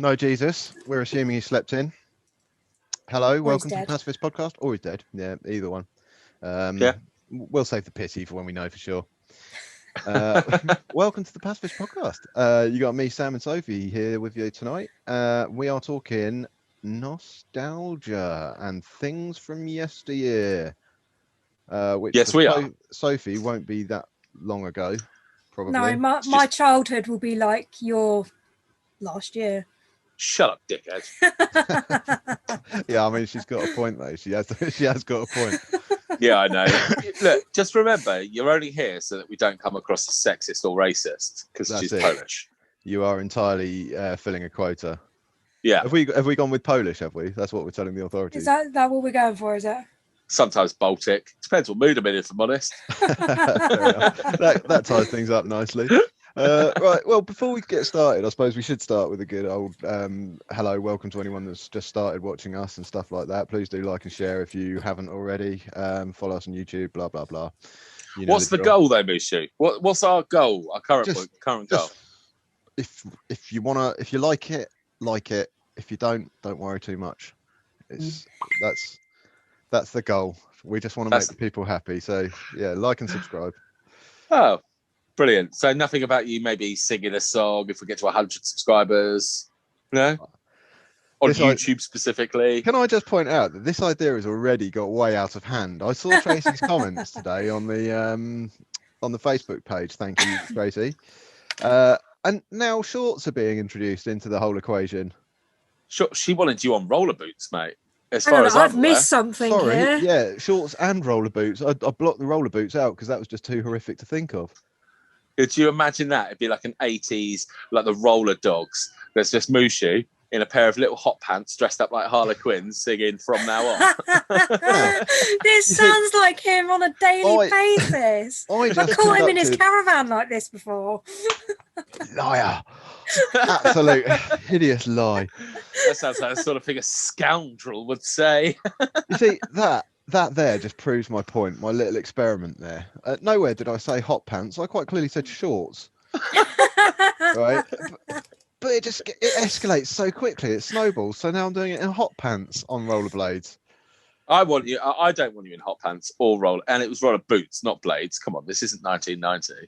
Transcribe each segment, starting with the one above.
No, Jesus. We're assuming he slept in. Hello, welcome to the dead. Pacifist podcast. Or he's dead. Yeah, either one. Yeah. We'll save the pity for when we know for sure. Welcome to the Pacifist podcast. You got me, Sam, and Sophie here with you tonight. We are talking nostalgia and things from yesteryear. Which Yes, we are. Sophie won't be that long ago, probably. No, my childhood will be like your last year. Shut up, dickhead. Yeah, I mean, she's got a point though. She has got a point. Yeah, I know. Look, just remember, you're only here so that we don't come across as sexist or racist because she's Polish. You are entirely filling a quota. Yeah. Have we gone with Polish? Have we? That's what we're telling the authorities. Is that what we're going for? Is it? Sometimes Baltic. Depends what mood I'm in, if I'm honest. that ties things up nicely. Right. Well, before we get started, I suppose we should start with a good old hello, welcome to anyone that's just started watching us and stuff like that. Please do like and share if you haven't already. Follow us on YouTube. Blah blah blah. You know what's the goal, though, Mushu? What's our goal? Our current goal? If you like it, like it. If you don't worry too much. That's the goal. We just want to make the people happy. So yeah, like and subscribe. Oh, brilliant. So nothing about you maybe singing a song if we get to 100 subscribers? No? On YouTube specifically? Can I just point out that this idea has already got way out of hand? I saw Tracy's comments today on the Facebook page. Thank you, Tracy. And now shorts are being introduced into the whole equation. She wanted you on roller boots, mate. As far as I've missed something here. Yeah, shorts and roller boots. I blocked the roller boots out because that was just too horrific to think of. Could you imagine that? It'd be like an 80s, like the roller dogs. There's just Mushu in a pair of little hot pants dressed up like Harlequins singing From Now On. This sounds like him on a daily basis. I caught him in his caravan like this before. Liar. Absolute hideous lie. That sounds like the sort of thing a scoundrel would say. You see, that there just proves my point, my little experiment there. Nowhere did I say hot pants. I quite clearly said shorts. Right? But it escalates so quickly. It snowballs. So now I'm doing it in hot pants on rollerblades. I don't want you in hot pants or roller. And it was roller boots, not blades. Come on, this isn't 1990.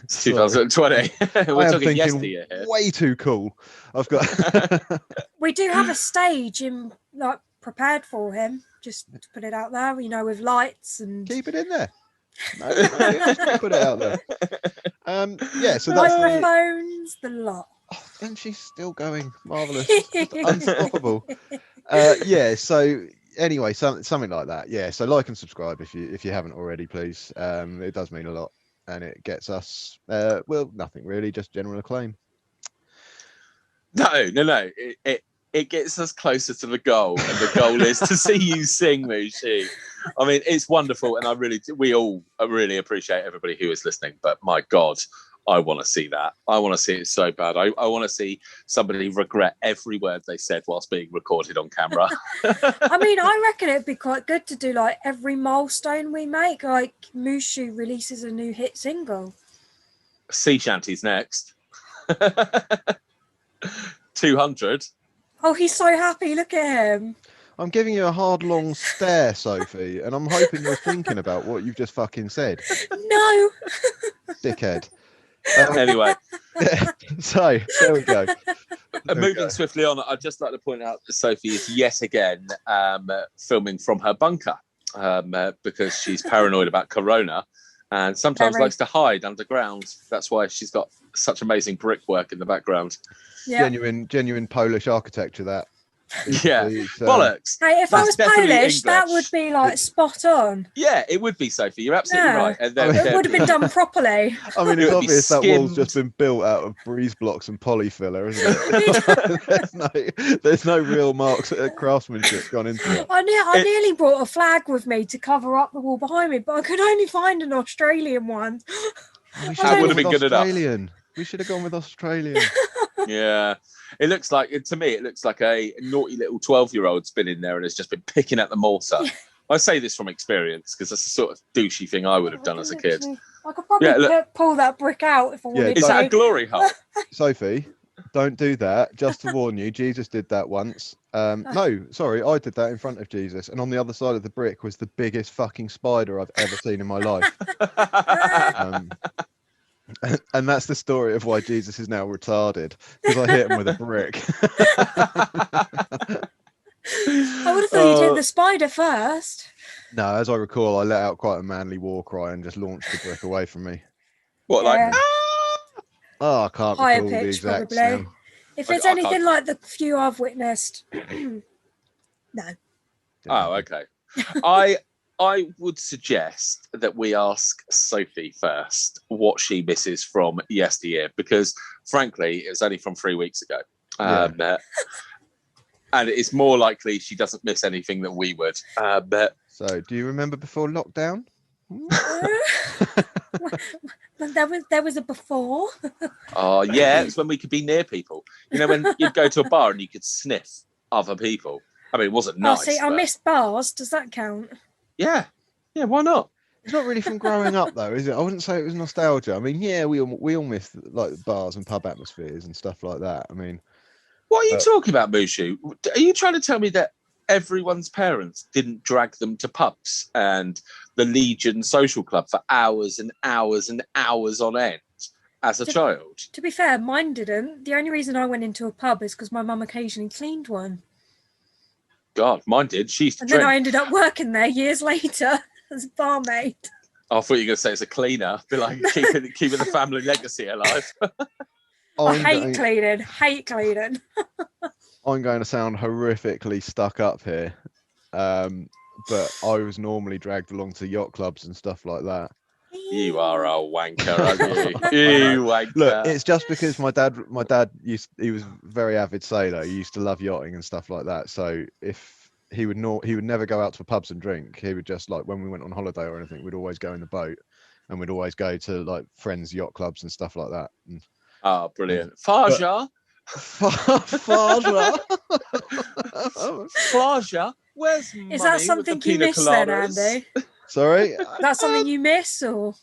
It's 2020. We're talking yesteryear here. Way too cool. I've got. We do have a stage prepared for him. Just to put it out there, with lights and keep it in there. No, put it out there. Yeah. So that's microphones, the lot. Oh, and she's still going. Marvelous. Unstoppable. Yeah. So anyway, something like that. Yeah. So like and subscribe if you haven't already, please. It does mean a lot. And it gets us, nothing really, just general acclaim. No. It gets us closer to the goal, and the goal is to see you sing, Mushi. I mean, it's wonderful, and we all really appreciate everybody who is listening. But my God, I want to see that. I want to see it so bad. I want to see somebody regret every word they said whilst being recorded on camera. I mean, I reckon it'd be quite good to do like every milestone we make. Like Mushu releases a new hit single. Sea Shanty's next. 200. Oh, he's so happy. Look at him. I'm giving you a hard, long stare, Sophie, and I'm hoping you're thinking about what you've just fucking said. No. Dickhead. Anyway. Yeah, so, there we go. Moving swiftly on, I'd just like to point out that Sophie is yet again filming from her bunker because she's paranoid about corona and sometimes likes to hide underground. That's why she's got such amazing brickwork in the background. Yeah. Genuine Polish architecture, that. Yeah, bollocks. Hey, if I was Polish, that would be like spot on. Yeah, it would be, Sophie. You're absolutely right. And it would have been done properly. I mean, it's obvious that wall's just been built out of breeze blocks and polyfiller, isn't it? there's no real marks craftsmanship gone into it. I nearly brought a flag with me to cover up the wall behind me, but I could only find an Australian one. That would have been good enough. We should have gone with Australian. Yeah. It looks like a naughty little 12-year-old's been in there and has just been picking at the mortar. I say this from experience because that's the sort of douchey thing I would have done as a kid. I could probably pull that brick out if I wanted to. Is that a glory hole? Sophie, Don't do that. Just to warn you, Jesus did that once. No, sorry, I did that in front of Jesus, and on the other side of the brick was the biggest fucking spider I've ever seen in my life. And that's the story of why Jesus is now retarded, because I hit him with a brick. I would have thought you'd hit the spider first. No, as I recall, I let out quite a manly war cry and just launched the brick away from me. What, Yeah. like? Oh, I can't Higher recall the pitch, exacts probably. now. If I it's can't- anything like the few I've witnessed, no. Oh, okay. I would suggest that we ask Sophie first what she misses from yesteryear, because frankly, it was only from 3 weeks ago. And it's more likely she doesn't miss anything that we would. But So, do you remember before lockdown? There was a before. oh yeah, it's when we could be near people. You know, when you'd go to a bar and you could sniff other people. I mean, it wasn't nice. Oh, see, I but- missed bars. Does that count? Yeah, why not? It's not really from growing up, though, is it? I wouldn't say it was nostalgia. I mean, yeah, we all miss like bars and pub atmospheres and stuff like that. I mean, What are you talking about, Mushu? Are you trying to tell me that everyone's parents didn't drag them to pubs and the Legion Social Club for hours and hours and hours on end as a child? To be fair, mine didn't. The only reason I went into a pub is because my mum occasionally cleaned one. God, mine did. She used to And drink. then I ended up working there years later as a barmaid. I thought you were going to say it's a cleaner. Be like keeping the family legacy alive. I I'm hate cleaning. I'm going to sound horrifically stuck up here, but I was normally dragged along to yacht clubs and stuff like that. You are a wanker, aren't you? You wanker. Look, it's just because my dad he was a very avid sailor. He used to love yachting and stuff like that. So if he would never go out to pubs and drink. He would just, like, when we went on holiday or anything, we'd always go in the boat, and we'd always go to like friends' yacht clubs and stuff like that. And Oh, brilliant. Faja? Faja. Faja? Where's Is that something you miss then, Andy? Sorry, That's something you miss, or?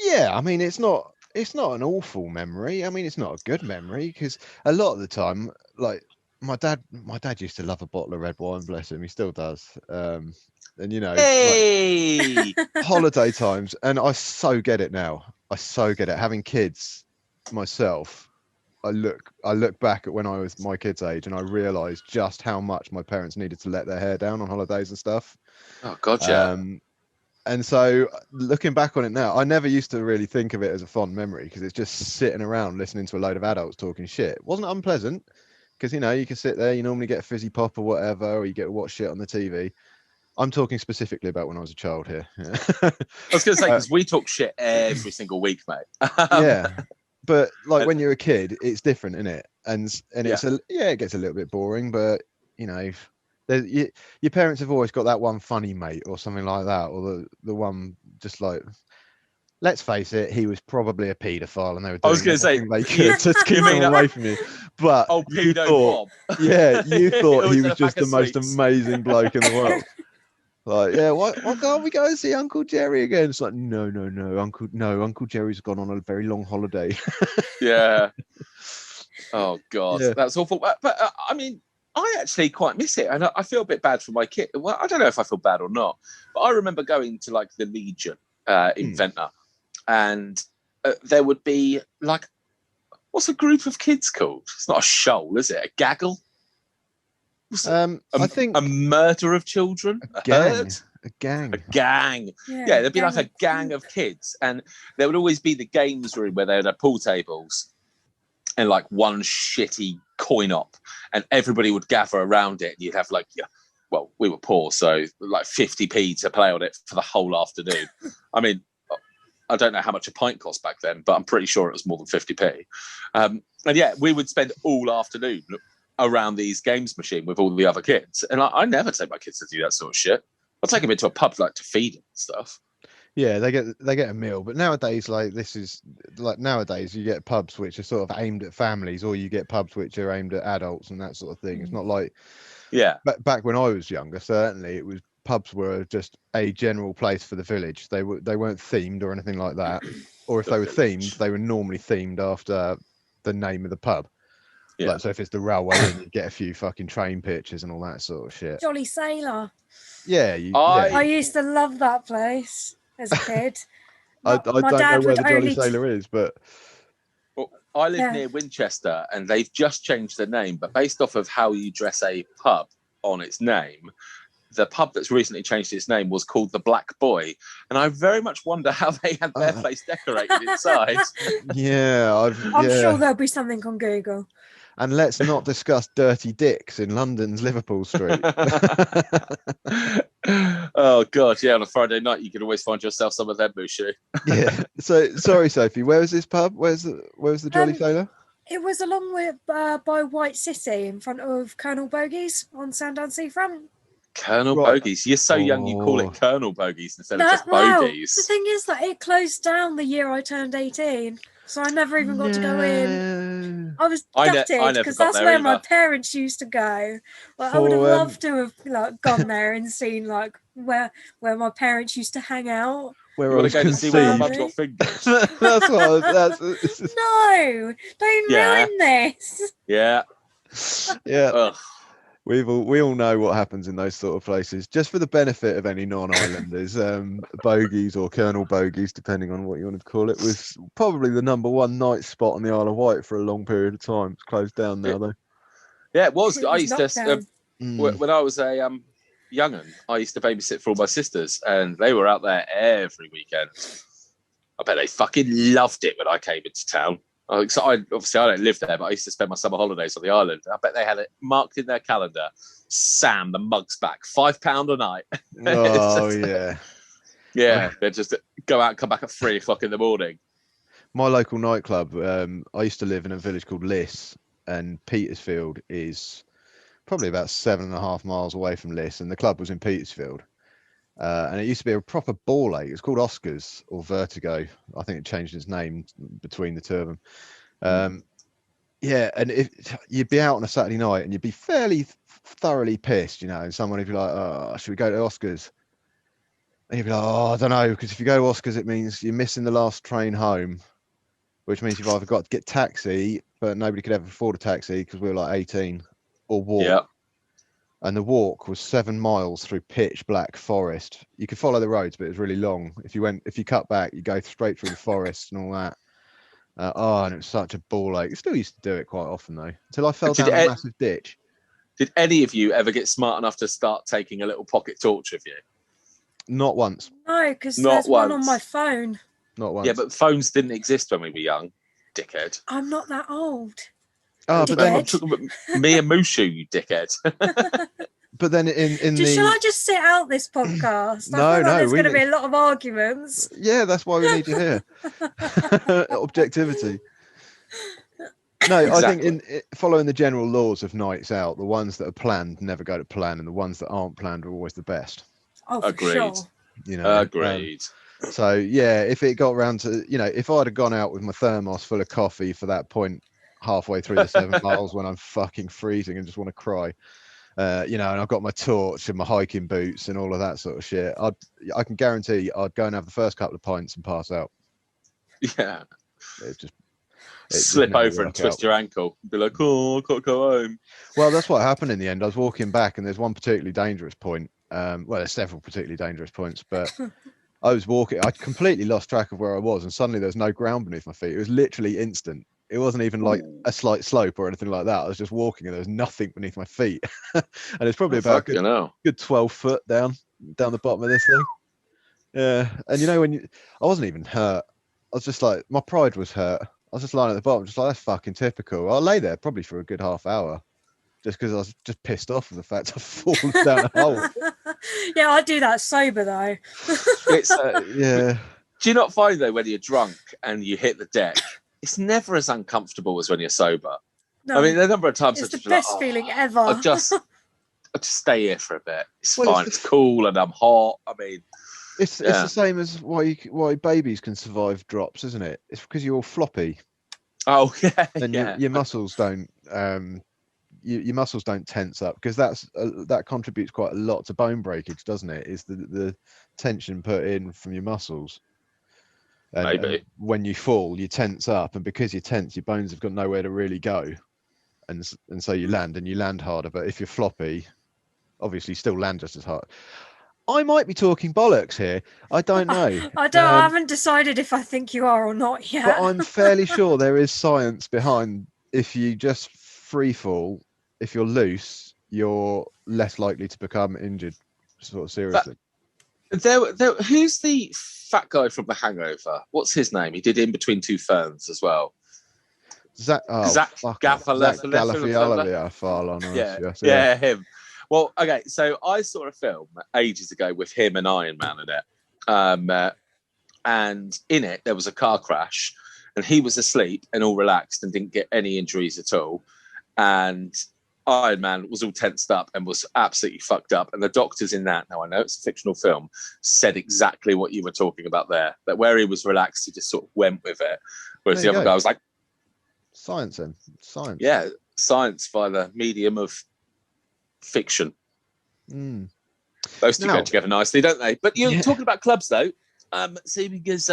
I mean, it's not an awful memory. I mean, it's not a good memory, because a lot of the time, like, my dad used to love a bottle of red wine, bless him. He still does. And you know, Hey! like, holiday times, and I so get it now. I so get it. Having kids myself, I look back at when I was my kids' age, and I realised just how much my parents needed to let their hair down on holidays and stuff. Oh, God, yeah. And so, looking back on it now, I never used to really think of it as a fond memory, because it's just sitting around listening to a load of adults talking shit. It wasn't unpleasant, because, you know, you can sit there, you normally get a fizzy pop or whatever, or you get to watch shit on the TV. I'm talking specifically about when I was a child here. I was going to say, because we talk shit every single week, mate. Yeah. But like when you're a kid, it's different, isn't it? And it's it gets a little bit boring, but you know, your parents have always got that one funny mate or something like that, or the one just like, let's face it, he was probably a paedophile, and they were doing everything they could to keep him away from you. But you thought, Bob. you thought he was just pack the of most sweets. amazing bloke in the world. Like, yeah, why can't we go and see Uncle Jerry again? It's like, no, Uncle Jerry's gone on a very long holiday. Yeah. Oh, God, Yeah. that's awful. But I mean, I actually quite miss it, and I feel a bit bad for my kid. Well, I don't know if I feel bad or not, but I remember going to like the Legion in Ventnor, and there would be like, what's a group of kids called? It's not a shoal, is it? A gaggle? I think a murder of children, a gang. herd? A gang. A gang. Yeah, there'd be like a gang of kids, and there would always be the games room where they would have pool tables and like one shitty coin op, and everybody would gather around it, and you'd have like, well, we were poor, so like 50p to play on it for the whole afternoon. I mean, I don't know how much a pint cost back then, but I'm pretty sure it was more than 50p. And yeah, we would spend all afternoon around these games machine with all the other kids, and I never take my kids to do that sort of shit. I'll take them into a pub like to feed them and stuff. Yeah, they get a meal, but nowadays, nowadays you get pubs which are sort of aimed at families, or you get pubs which are aimed at adults and that sort of thing. It's not like back when I was younger. Certainly, it was pubs were just a general place for the village. They weren't themed or anything like that, or if they were themed, they were normally themed after the name of the pub. Yeah. Like, so if it's the Railway Inn, you get a few fucking train pictures and all that sort of shit. Jolly Sailor. Yeah, I used to love that place as a kid. I My don't know dad where would the Jolly only Sailor is, but Well, I live Yeah. near Winchester, and they've just changed the name, but based off of how you dress a pub on its name, the pub that's recently changed its name was called the Black Boy, and I very much wonder how they had their place decorated inside. yeah, I'm sure there'll be something on Google. And let's not discuss dirty dicks in London's Liverpool Street. Oh god, yeah, on a Friday night you can always find yourself some of them, Mushu. Yeah. So sorry, Sophie. Where was this pub? Where's the Jolly Sailor? It was along with by White City in front of Colonel Bogey's on Sandown Seafront. Colonel Right. Bogies. You're so young you call Oh. it Colonel Bogies instead of just Well, Bogies. the thing is that it closed down the year I turned 18, so I never even got to go in. I was I gutted never because got that's there where my either. parents used to go. Like, I would have loved to have gone there and seen like where my parents used to hang out. Where You I want was to go to see where your conceived. mum got fingers? That's what I was. That's No, don't Yeah. ruin this. Yeah. yeah. Ugh. We all know what happens in those sort of places. Just for the benefit of any non-islanders, Bogies or Colonel Bogies, depending on what you want to call it, was probably the #1 night spot on the Isle of Wight for a long period of time. It's closed down now, though. Yeah, it was. It I was used knocked to down. when I was a young'un, I used to babysit for all my sisters, and they were out there every weekend. I bet they fucking loved it when I came into town. So obviously I don't live there, but I used to spend my summer holidays on the island. I bet they had it marked in their calendar. Sam, the mug's back, £5 a night. Oh yeah. Yeah, they just go out and come back at 3:00 in the morning. My local nightclub. I used to live in a village called Liss, and Petersfield is probably about 7.5 miles away from Liss, and the club was in Petersfield. And it used to be a proper ball ache. It was called Oscars or Vertigo. I think it changed its name between the two of them. Yeah, and if you'd be out on a Saturday night and you'd be fairly thoroughly pissed, and someone would be like, "Oh, should we go to Oscars?" And you'd be like, "Oh, I don't know, because if you go to Oscars, it means you're missing the last train home, which means you've either got to get taxi, but nobody could ever afford a taxi because we were like 18, or walk." Yeah. And the walk was 7 miles through pitch black forest. You could follow the roads, but it was really long. If you cut back, you go straight through the forest and all that. And it was such a ball ache. I still used to do it quite often though, until I fell down a massive ditch. Did any of you ever get smart enough to start taking a little pocket torch with you? Not once. No, because Not there's one on once. my phone. Not once. Yeah, but phones didn't exist when we were young, dickhead. I'm not that old. But then, I'm talking about me and Mushu, you dickhead. but then in Shall I just sit out this podcast? No, I feel like there's we going to be need- a lot of arguments. Yeah, that's why we need you here. Objectivity. No, Exactly. I think following the general laws of nights out, the ones that are planned never go to plan, and the ones that aren't planned are always the best. Oh, for Agreed. sure. Agreed. So yeah, if it got round to, if I'd have gone out with my thermos full of coffee for that point halfway through the 7 miles when I'm fucking freezing and just want to cry, and I've got my torch and my hiking boots and all of that sort of shit, I can guarantee I'd go and have the first couple of pints and pass out. Yeah. It just Slip never over and work twist out. your ankle. Be like, oh, I can't go home. Well, that's what happened in the end. I was walking back, and there's one particularly dangerous point. Well, there's several particularly dangerous points, but I was walking. I completely lost track of where I was, and suddenly there's no ground beneath my feet. It was literally instant. It wasn't even like a slight slope or anything like that. I was just walking, and there was nothing beneath my feet. And it's probably about a good 12 foot down the bottom of this thing. Yeah, and I wasn't even hurt. I was just like, my pride was hurt. I was just lying at the bottom, just like, that's fucking typical. I lay there probably for a good half hour, just because I was just pissed off with the fact I've fallen down a hole. Yeah, I do that sober though. It's Yeah. Do you not find though when you're drunk and you hit the deck, it's never as uncomfortable as when you're sober? No, I mean, the number of times it's I've the just best been like, feeling ever. I just stay here for a bit. It's Well, fine. It's cool and I'm hot. I mean, It's the same as why babies can survive drops, isn't it? It's because you're all floppy. oh yeah, And yeah. your muscles don't your muscles don't tense up, because that contributes quite a lot to bone breakage, doesn't it? Is the tension put in from your muscles. And Maybe. when you fall, you tense up, and because you tense, your bones have got nowhere to really go, and so you land harder. But if you're floppy, obviously, you still land just as hard. I might be talking bollocks here. I don't know. I haven't decided if I think you are or not yet. But I'm fairly sure there is science behind. If you just free fall, if you're loose, you're less likely to become injured, sort of seriously. Who's the fat guy from The Hangover? What's his name? He did In Between Two Ferns as well. Zach Galifianakis. Yeah, him. Well, okay, so I saw a film ages ago with him and Iron Man in it. And in it, there was a car crash, and he was asleep and all relaxed and didn't get any injuries at all. And Iron Man was all tensed up and was absolutely fucked up. And the doctors in that, now I know it's a fictional film, said exactly what you were talking about there. That where he was relaxed, he just sort of went with it. Whereas the other guy was like... Science then. Science. Yeah, science by the medium of fiction. Those two go together nicely, don't they? But you're talking about clubs, though. See, because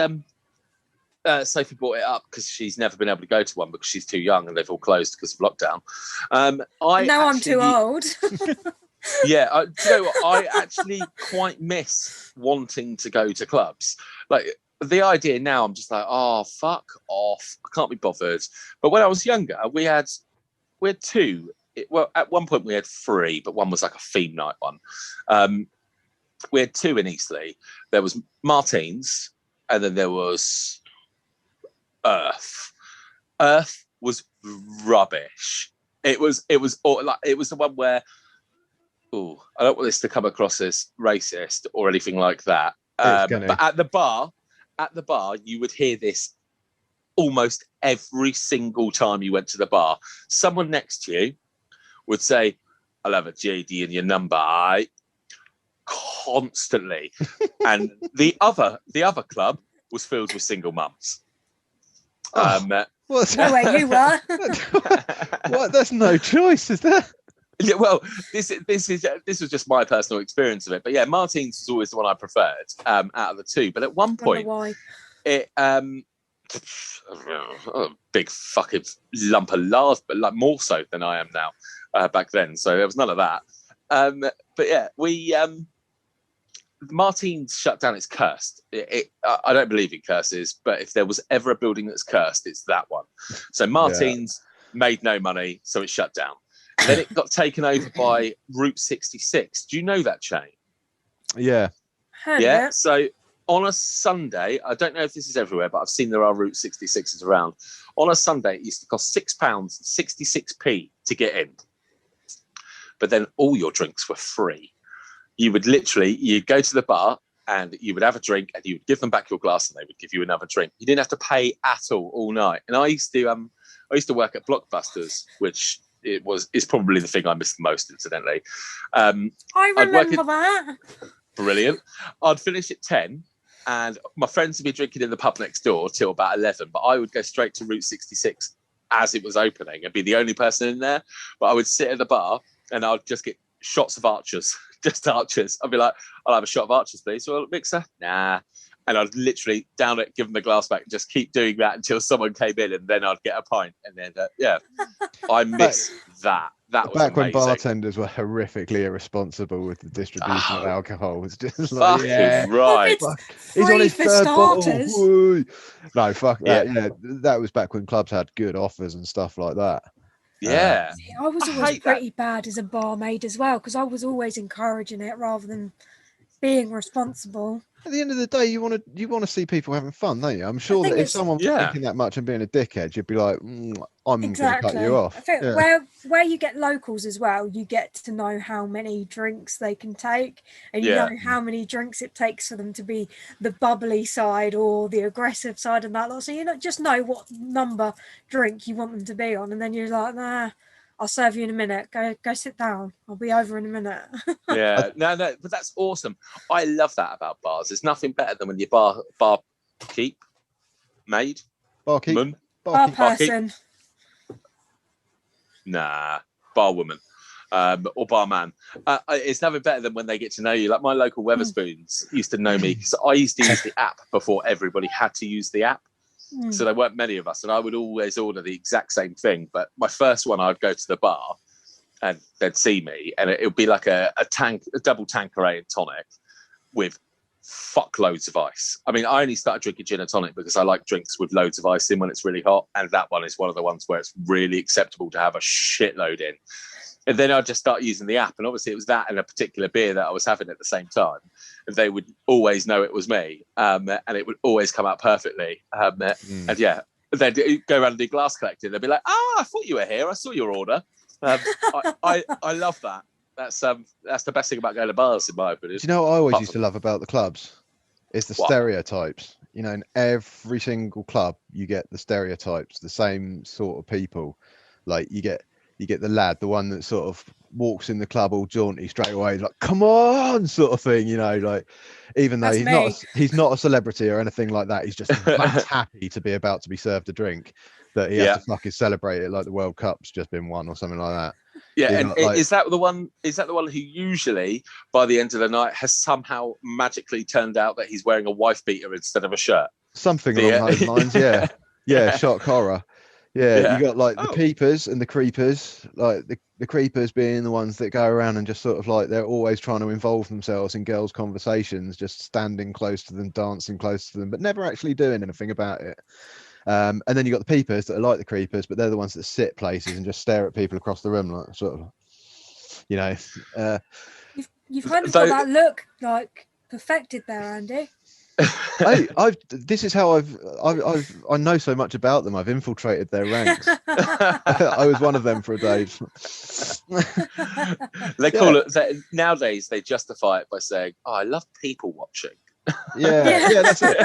Sophie brought it up because she's never been able to go to one because she's too young and they've all closed because of lockdown. I'm too old. Yeah, do you know what? I actually quite miss wanting to go to clubs. Like the idea now, I'm just like, oh, fuck off. I can't be bothered. But when I was younger, we had two. Well, at one point we had three, but one was like a theme night one. We had two in Eastleigh. There was Martins, and then there was Earth. Earth was rubbish. It was the one where, I don't want this to come across as racist or anything like that. But at the bar, you would hear this almost every single time you went to the bar. Someone next to you would say, "I'll have a JD in your number," constantly. And the other club was filled with single mums. Where you were. What? There's no choice, is there? Yeah, well, this was just my personal experience of it. But yeah, Martins was always the one I preferred out of the two. But at one point, it a big fucking lump of lard, but like more so than I am now back then. So there was none of that. But yeah, Martins shut down. It's cursed. I don't believe in curses, but if there was ever a building that's cursed, it's that one. So Martins made no money, so it shut down. And then it got taken over by Route 66. Do you know that chain? Yeah. Yeah. So on a Sunday, I don't know if this is everywhere, but I've seen there are Route 66s around. On a Sunday, it used to cost £6.66 to get in. But then all your drinks were free. You'd go to the bar and you would have a drink and you would give them back your glass and they would give you another drink. You didn't have to pay at all night. And I used to work at Blockbusters, which is probably the thing I missed the most, incidentally. I remember that. Brilliant. I'd finish at 10 and my friends would be drinking in the pub next door till about 11, but I would go straight to Route 66 as it was opening and be the only person in there. But I would sit at the bar and I'd just get shots of Archers, just Archers. I'd be like, "I'll have a shot of Archers, please." "Well, mixer?" "Nah." And I'd literally down it, give them the glass back, and just keep doing that until someone came in, and then I'd get a pint. And then, I miss that. That was back amazing. when bartenders were horrifically irresponsible with the distribution of alcohol. It's just like, right. He's on his third starters. bottle. No, fuck that. Yeah, that was back when clubs had good offers and stuff like that. Yeah. I was always pretty bad as a barmaid as well, because I was always encouraging it rather than being responsible. At the end of the day, you want to see people having fun, don't you? I'm sure that if someone was drinking that much and being a dickhead, you'd be like, I'm going to cut you off. I think where you get locals as well, you get to know how many drinks they can take, and you know how many drinks it takes for them to be the bubbly side or the aggressive side and that lot. So you just know what number drink you want them to be on, and then you're like, nah, I'll serve you in a minute. Go sit down. I'll be over in a minute. Yeah, no, but that's awesome. I love that about bars. There's nothing better than when your bar Bar person. Nah, bar woman. or barman. It's never better than when they get to know you. Like my local Weatherspoons used to know me because I used to use the app before everybody had to use the app. So there weren't many of us, and I would always order the exact same thing. But my first one, I'd go to the bar, and they'd see me, and it would be like a double Tanqueray and tonic with fuckloads of ice. I mean, I only started drinking gin and tonic because I like drinks with loads of ice in when it's really hot, and that one is one of the ones where it's really acceptable to have a shitload in. And then I'd just start using the app, and obviously it was that and a particular beer that I was having at the same time. And they would always know it was me, and it would always come out perfectly. And yeah, they'd go around and do glass collecting. They'd be like, "Oh, I thought you were here. I saw your order." I love that. That's the best thing about going to bars, in my opinion. Do you know what I always used to love about the clubs? Is the stereotypes. You know, in every single club, you get the stereotypes, the same sort of people. Like you get the lad, the one that sort of walks in the club all jaunty straight away, like "come on" sort of thing, you know, like even though he's not a celebrity or anything like that, he's just happy to be about to be served a drink that he has to fucking celebrate it like the World Cup's just been won or something like that. Yeah, and is that the one who usually by the end of the night has somehow magically turned out that he's wearing a wife beater instead of a shirt? Something along those lines, yeah. Yeah, shock horror. Yeah, you got like the peepers and the creepers, like the creepers being the ones that go around and just sort of like they're always trying to involve themselves in girls' conversations, just standing close to them, dancing close to them, but never actually doing anything about it. And then you got the peepers that are like the creepers, but they're the ones that sit places and just stare at people across the room, like sort of, you know. You've kind of got that look like perfected there, Andy. This is how I know so much about them. I've infiltrated their ranks. I was one of them for a day. They call it nowadays. They justify it by saying, "Oh, I love people watching." Yeah, that's it.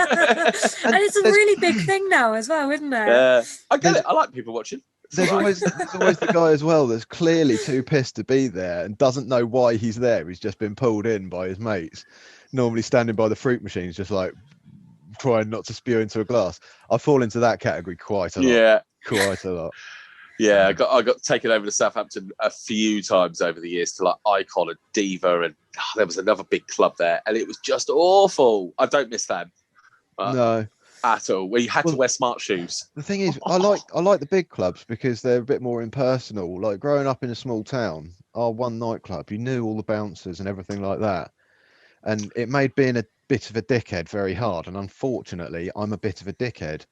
And it's a really big thing now as well, isn't there? Yeah, I get it. I like people watching. There's always the guy as well that's clearly too pissed to be there and doesn't know why he's there. He's just been pulled in by his mates. Normally standing by the fruit machines, just like trying not to spew into a glass. I fall into that category quite a lot. Yeah, quite a lot. Yeah, I got taken over to Southampton a few times over the years to like Icon and Diva, and there was another big club there, and it was just awful. I don't miss them. No, at all. Where you had to wear smart shoes. The thing is, I like the big clubs because they're a bit more impersonal. Like growing up in a small town, our one nightclub, you knew all the bouncers and everything like that. And it made being a bit of a dickhead very hard. And unfortunately, I'm a bit of a dickhead.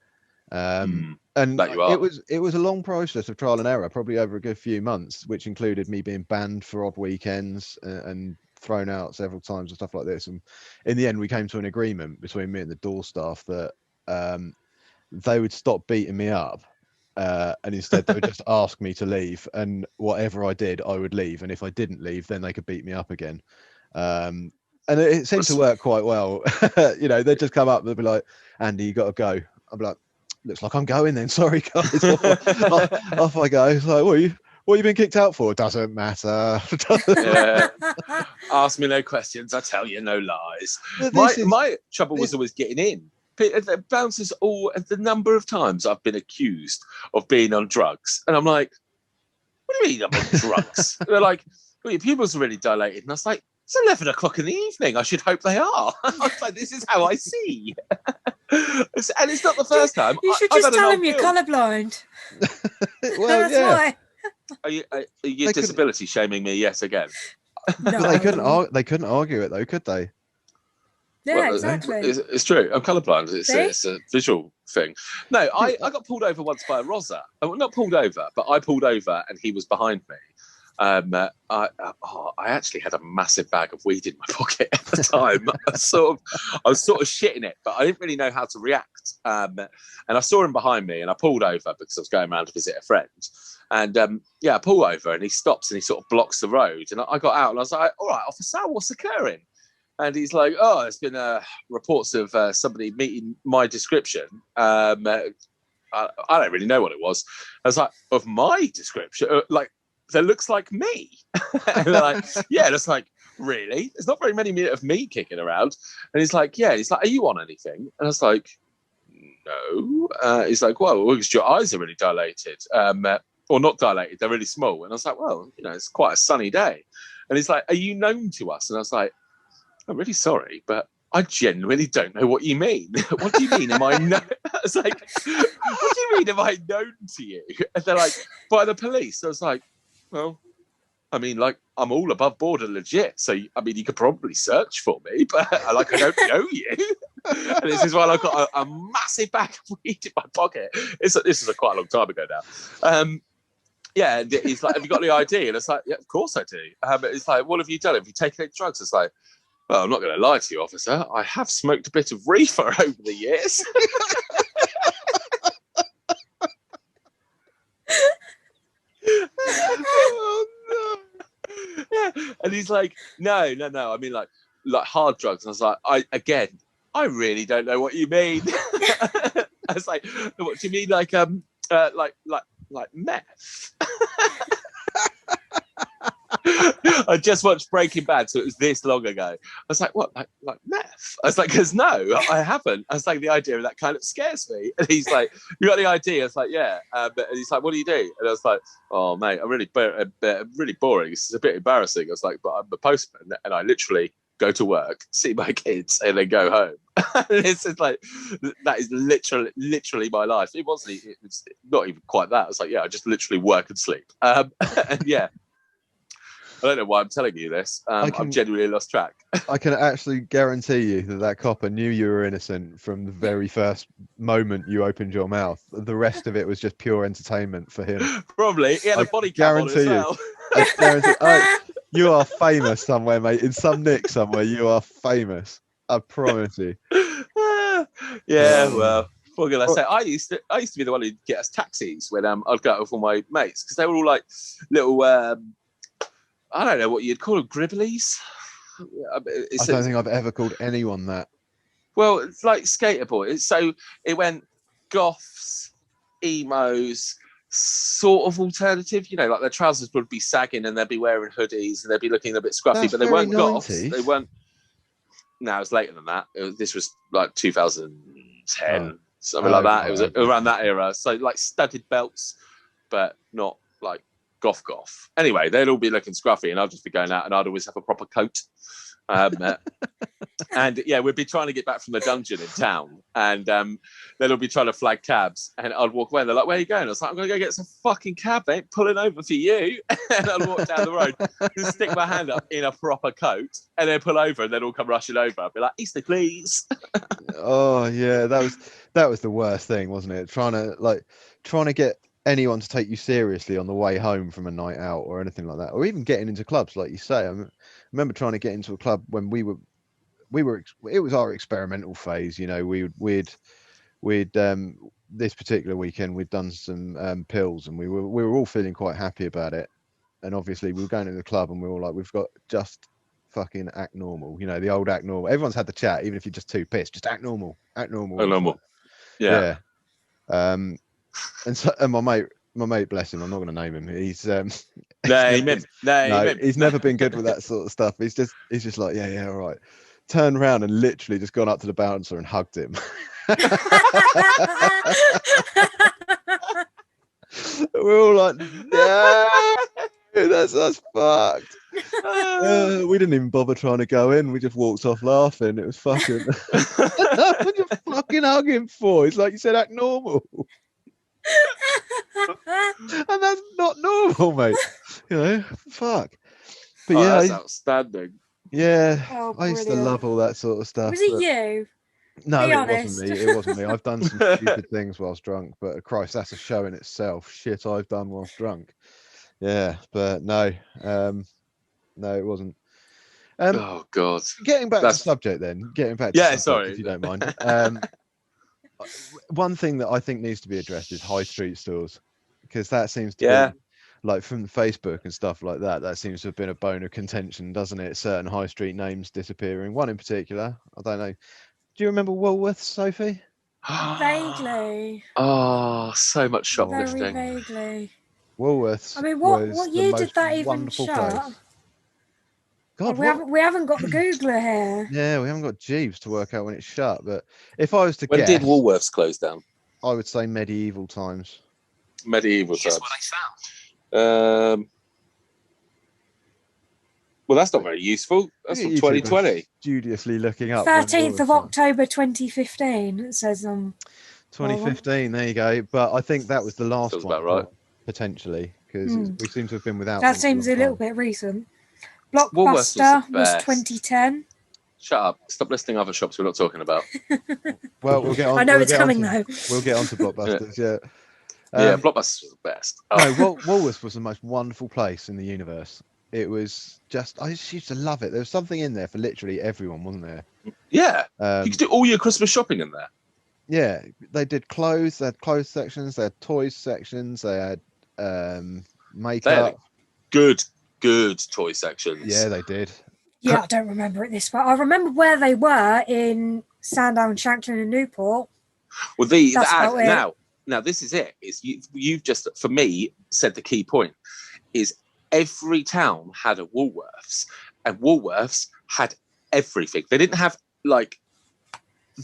And it was a long process of trial and error, probably over a good few months, which included me being banned for odd weekends and thrown out several times and stuff like this. And in the end, we came to an agreement between me and the door staff that they would stop beating me up. And instead they would just ask me to leave. And whatever I did, I would leave. And if I didn't leave, then they could beat me up again. And it seemed to work quite well. You know, they'd just come up and they'd be like, "Andy, you got to go." I'd be like, "Looks like I'm going then. Sorry, guys." Off I go. It's like, what you been kicked out for? Doesn't matter. Yeah. Ask me no questions. I tell you no lies. My trouble was always getting in. The bouncers the number of times I've been accused of being on drugs. And I'm like, "What do you mean I'm on drugs?" They're like, "Well, your pupils are really dilated." And I was like, "It's 11 o'clock in the evening. I should hope they are." I was like, "This is how I see." And it's not the first time. You should just tell them you're colourblind. Well, that's why. Are you disability shaming me yet again? No. But they couldn't argue it though, could they? Yeah, exactly. It's true. I'm colourblind. It's a visual thing. No, I got pulled over once by a Rosa. Not pulled over, but I pulled over and he was behind me. I actually had a massive bag of weed in my pocket at the time. I was sort of shitting it, but I didn't really know how to react. And I saw him behind me, and I pulled over because I was going around to visit a friend. And I pull over, and he stops and he sort of blocks the road. And I got out, and I was like, "All right, officer, what's occurring?" And he's like, "Oh, there's been reports of somebody meeting my description." I don't really know what it was. I was like, "Of my description? Like, that looks like me." And they're like, "Yeah." It's like, "Really? There's not very many of me kicking around." And he's like, "Yeah." He's like, "Are you on anything?" And I was like, "No." He's like, "Well, because your eyes are really dilated." or not dilated, they're really small. And I was like, well, it's quite a sunny day. And he's like, are you known to us? And I was like, I'm really sorry, but I genuinely don't know what you mean. What do you mean? Am I known? I was like, what do you mean? Am I known to you? And they're like, by the police. I was like, well, I mean, like, I'm all above board and legit. So, I mean, you could probably search for me, but I don't know you. And this is why I've got a massive bag of weed in my pocket. This is quite a long time ago now. Yeah, and he's like, have you got any ID? And it's like, yeah, of course I do. It's like, what have you done? Have you taken any drugs? It's like, well, I'm not going to lie to you, officer. I have smoked a bit of reefer over the years. Oh, no. Yeah. And he's like, no. I mean, like hard drugs. And I was like, I really don't know what you mean. I was like, what do you mean? Like meth? I just watched Breaking Bad, so it was this long ago. I was like, what, like meth? I was like, because no, I haven't. I was like, the idea of that kind of scares me. And he's like, you got the idea? I was like, yeah. And he's like, what do you do? And I was like, oh, mate, I'm really boring. It's a bit embarrassing. I was like, but I'm a postman, and I literally go to work, see my kids, and then go home. It's just like, that is literally my life. It was not even quite that. I was like, yeah, I just literally work and sleep. And yeah. I don't know why I'm telling you this. I've genuinely lost track. I can actually guarantee you that copper knew you were innocent from the very first moment you opened your mouth. The rest of it was just pure entertainment for him. Probably. He had a body cam on as well. I guarantee you are famous somewhere, mate. In some nick somewhere, you are famous. I promise you. Yeah, well, what can I say? I used to be the one who'd get us taxis when I'd go out with all my mates, because they were all like little I don't know what you'd call them, gribblies. I don't think I've ever called anyone that. Well, it's like skater boys. So it went goths, emos, sort of alternative. Like their trousers would be sagging and they'd be wearing hoodies and they'd be looking a bit scruffy, That's but they weren't 90s. Goths. They weren't. No, it was later than that. This was like 2010, something like that. It was around that era. So like studded belts, but not like goth. Anyway, they'd all be looking scruffy and I'd just be going out and I'd always have a proper coat. And yeah, we'd be trying to get back from the dungeon in town, and they'd all be trying to flag cabs, and I'd walk away and they're like, where are you going? I was like, I'm going to go get some fucking cab, mate, pulling over for you. And I'd walk down the road, just stick my hand up in a proper coat, and then pull over, and then all come rushing over. I'd be like, Easter, please. Oh yeah, that was the worst thing, wasn't it? Trying to get anyone to take you seriously on the way home from a night out or anything like that, or even getting into clubs, like you say. I remember trying to get into a club when we were it was our experimental phase. We'd this particular weekend we'd done some pills, and we were all feeling quite happy about it. And obviously we were going to the club and we were all like, we've got just fucking act normal, the old act normal. Everyone's had the chat, even if you're just too pissed, just act normal. Yeah. And my mate, bless him, I'm not going to name him. He's he's never been good with that sort of stuff. He's just like, yeah, all right. Turned around and literally just gone up to the bouncer and hugged him. We're all like, no, that's fucked. We didn't even bother trying to go in. We just walked off laughing. It was fucking. What you fucking hug him for? It's like you said, act normal. And that's not normal, mate. Fuck. But yeah, that's outstanding. Yeah, I used to love all that sort of stuff. Was it you? No, it wasn't me. I've done some stupid things whilst drunk, but Christ, that's a show in itself. Shit I've done whilst drunk. Yeah, but no, it wasn't. Oh God. Getting back to the subject then. Sorry, if you don't mind. One thing that I think needs to be addressed is high street stores, because that seems to be, like, from Facebook and stuff like that, that seems to have been a bone of contention, doesn't it? Certain high street names disappearing. One in particular, I don't know. Do you remember Woolworths, Sophie? Vaguely. Oh, so much shoplifting. Very vaguely. Woolworths. I mean, what year did that even shut? Place. God, we haven't got the Googler here. Yeah, we haven't got Jeeves to work out when it's shut. But if I was to guess, when did Woolworths close down? I would say medieval times. Medieval Here's times. what I found. Well, that's not very useful. That's from You two are 2020. Studiously looking up. 13th of October 2015, it says 2015, there you go. But I think that was the last Feels one, about right. potentially, because we seem to have been without that them seems for a long little time. bit recent. Woolworths was the Blockbuster was best. 2010. Shut up. Stop listing other shops we're not talking about. Well, we'll get on. I know we'll it's get coming on to, though. We'll get on to Blockbusters, yeah. Yeah, Blockbusters was the best. No, Woolworths was the most wonderful place in the universe. It was just, I just used to love it. There was something in there for literally everyone, wasn't there? Yeah. You could do all your Christmas shopping in there. Yeah, they did clothes. They had clothes sections. They had toys sections. They had makeup. Good toy sections. Yeah, they did. Yeah, I don't remember it this far. I remember where they were in Sandown, Shanklin, and Newport. Well, That's about it. now this is it. Is you've just, for me, said the key point. Is every town had a Woolworths, and Woolworths had everything. They didn't have like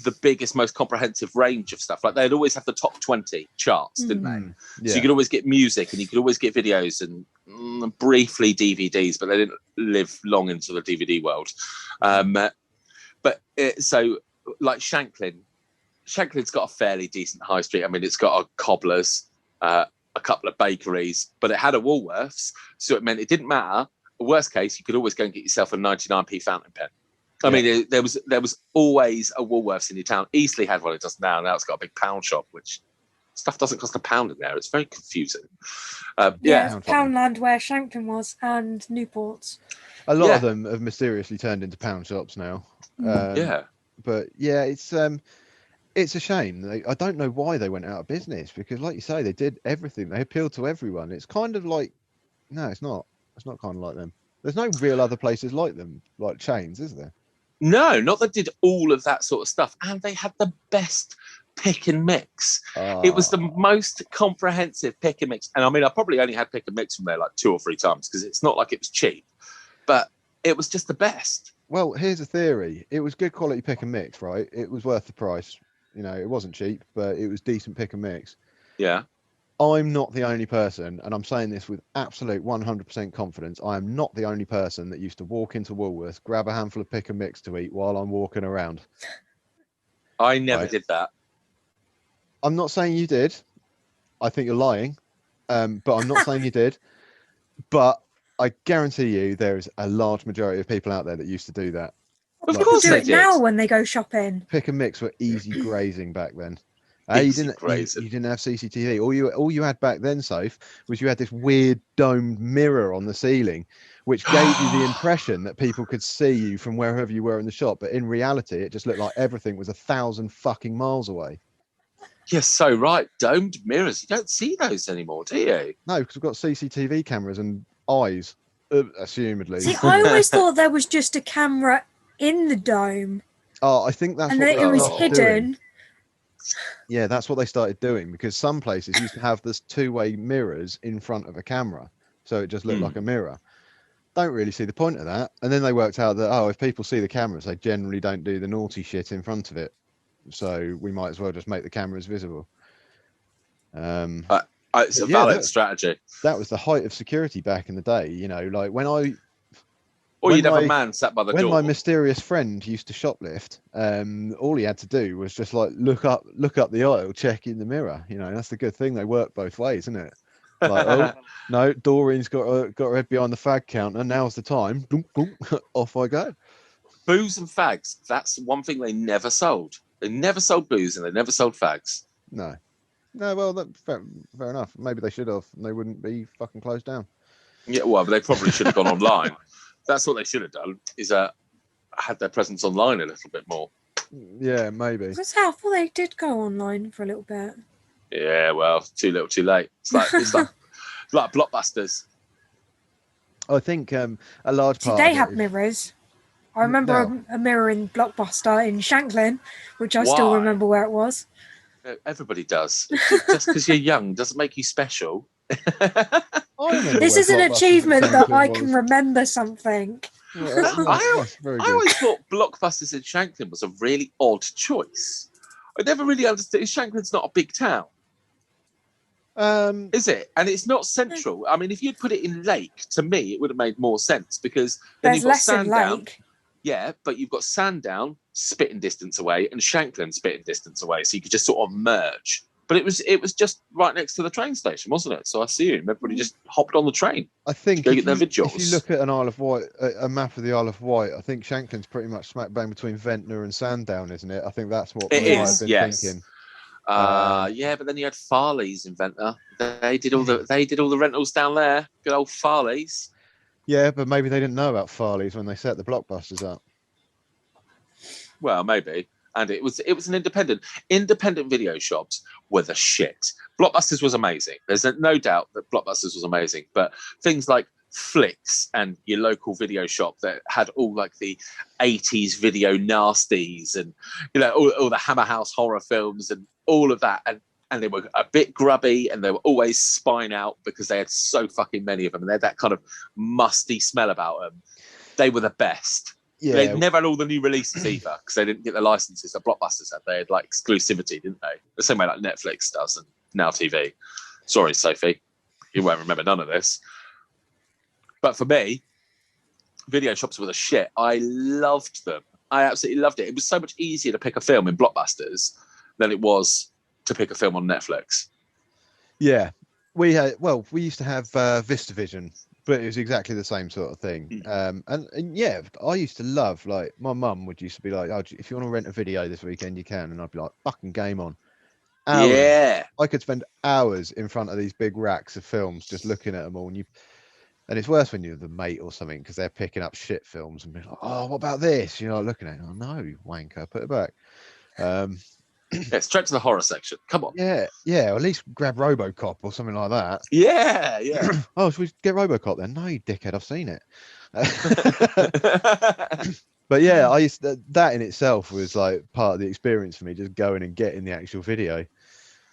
the biggest, most comprehensive range of stuff. Like they'd always have the top 20 charts, didn't they? Yeah. So you could always get music, and you could always get videos, and briefly DVDs, but they didn't live long into the DVD world. So like Shanklin's got a fairly decent high street. I mean, it's got a Cobbler's, a couple of bakeries, but it had a Woolworths, so it meant it didn't matter. Worst case, you could always go and get yourself a 99p fountain pen. I mean, there was always a Woolworths in your town. Eastleigh had one, it does now. Now it's got a big pound shop, which stuff doesn't cost £1 in there. It's very confusing. It's Poundland where Shanklin was, and Newport's. A lot of them have mysteriously turned into pound shops now. But yeah, it's a shame. I don't know why they went out of business, because, like you say, they did everything. They appealed to everyone. It's kind of like, no, it's not. It's not kind of like them. There's no real other places like them, like chains, is there? No, not that did all of that sort of stuff. And they had the best pick and mix. It was the most comprehensive pick and mix. And I mean, I probably only had pick and mix from there like 2 or 3 times, because it's not like it was cheap, but it was just the best. Well, here's a theory. It was good quality pick and mix, right? It was worth the price. You know, it wasn't cheap, but it was decent pick and mix. Yeah. I'm not the only person, and I'm saying this with absolute 100% confidence. I am not the only person that used to walk into Woolworths, grab a handful of pick and mix to eat while I'm walking around. I never did that. I'm not saying you did. I think you're lying, but I'm not saying you did. But I guarantee you there is a large majority of people out there that used to do that. Of course do they it did. now when they go shopping. Pick and mix were easy grazing back then. You didn't have CCTV. All you had back then, Soph, was you had this weird domed mirror on the ceiling, which gave you the impression that people could see you from wherever you were in the shop. But in reality, it just looked like everything was 1,000 fucking miles away. You're so right. Domed mirrors. You don't see those anymore, do you? No, because we've got CCTV cameras and eyes, assumedly. See, I always thought there was just a camera in the dome. Oh, I think that's and what then it was hidden. Doing. Yeah, that's what they started doing, because some places used to have this 2-way mirrors in front of a camera, so it just looked like a mirror. Don't really see the point of that. And then they worked out that, if people see the cameras, they generally don't do the naughty shit in front of it, so we might as well just make the cameras visible. It's a valid strategy. That was the height of security back in the day, you know, like you'd have a man sat by the door. When my mysterious friend used to shoplift, all he had to do was just like look up the aisle, check in the mirror. You know, that's the good thing. They work both ways, isn't it? Like, oh no, Doreen's got her head behind the fag counter. Now's the time. Dunk, dunk, off I go. Booze and fags. That's one thing they never sold. They never sold booze and they never sold fags. No. Well, fair enough. Maybe they should have. And they wouldn't be fucking closed down. Yeah, well, but they probably should have gone online. That's what they should have done, is had their presence online a little bit more. Yeah, maybe. Because I thought they did go online for a little bit. Yeah, well, too little, too late. It's like Blockbusters. I think a large part. Did they have mirrors? I remember a mirror in Blockbuster in Shanklin, which I still remember where it was. Everybody does. Just because you're young doesn't make you special. This is an achievement that I can remember something. Yeah, I always thought Blockbusters in Shanklin was a really odd choice. I never really understood. Shanklin's not a big town. Is it? And it's not central. I mean, if you'd put it in Lake, to me, it would have made more sense because then There's you've got less in Sandown. Lake. Yeah, but you've got Sandown spitting distance away and Shanklin spitting distance away, so you could just sort of merge. But it was just right next to the train station, wasn't it? So I assume everybody just hopped on the train. I think Go if get their you, vigils. if you look at an Isle of Wight, a map of the Isle of Wight, I think Shanklin's pretty much smack bang between Ventnor and Sandown, isn't it? I think that's what It we might is, have been yes. thinking. Yeah, but then you had Farley's in Ventnor. They did all the rentals down there. Good old Farley's. Yeah, but maybe they didn't know about Farley's when they set the blockbusters up. Well, maybe. And it was an independent video shops were the shit. Blockbusters was amazing. There's no doubt that Blockbusters was amazing. But things like Flicks and your local video shop that had all like the 80s video nasties and all the Hammer House horror films and all of that, and they were a bit grubby and they were always spine out because they had so fucking many of them and they had that kind of musty smell about them. They were the best. Yeah, They never had all the new releases either because they didn't get the licenses that Blockbusters had. They had like exclusivity, didn't they? The same way like Netflix does and Now TV. Sorry, Sophie, you won't remember none of this. But for me, video shops were the shit. I loved them. I absolutely loved it. It was so much easier to pick a film in Blockbusters than it was to pick a film on Netflix. Yeah, we used to have VistaVision, but it was exactly the same sort of thing. And yeah, I used to love, like, my mum would used to be like, oh, if you want to rent a video this weekend, you can. And I'd be like, fucking game on. Hours. Yeah. I could spend hours in front of these big racks of films just looking at them all. And it's worse when you're the mate or something because they're picking up shit films and being like, oh, what about this? You're like looking at it. Oh, no, you wanker, put it back. Yeah, straight to the horror section. Come on. Yeah, or at least grab Robocop or something like that. Yeah. Oh, should we get Robocop then? No, you dickhead, I've seen it. But yeah, I used to, that in itself was like part of the experience for me, just going and getting the actual video.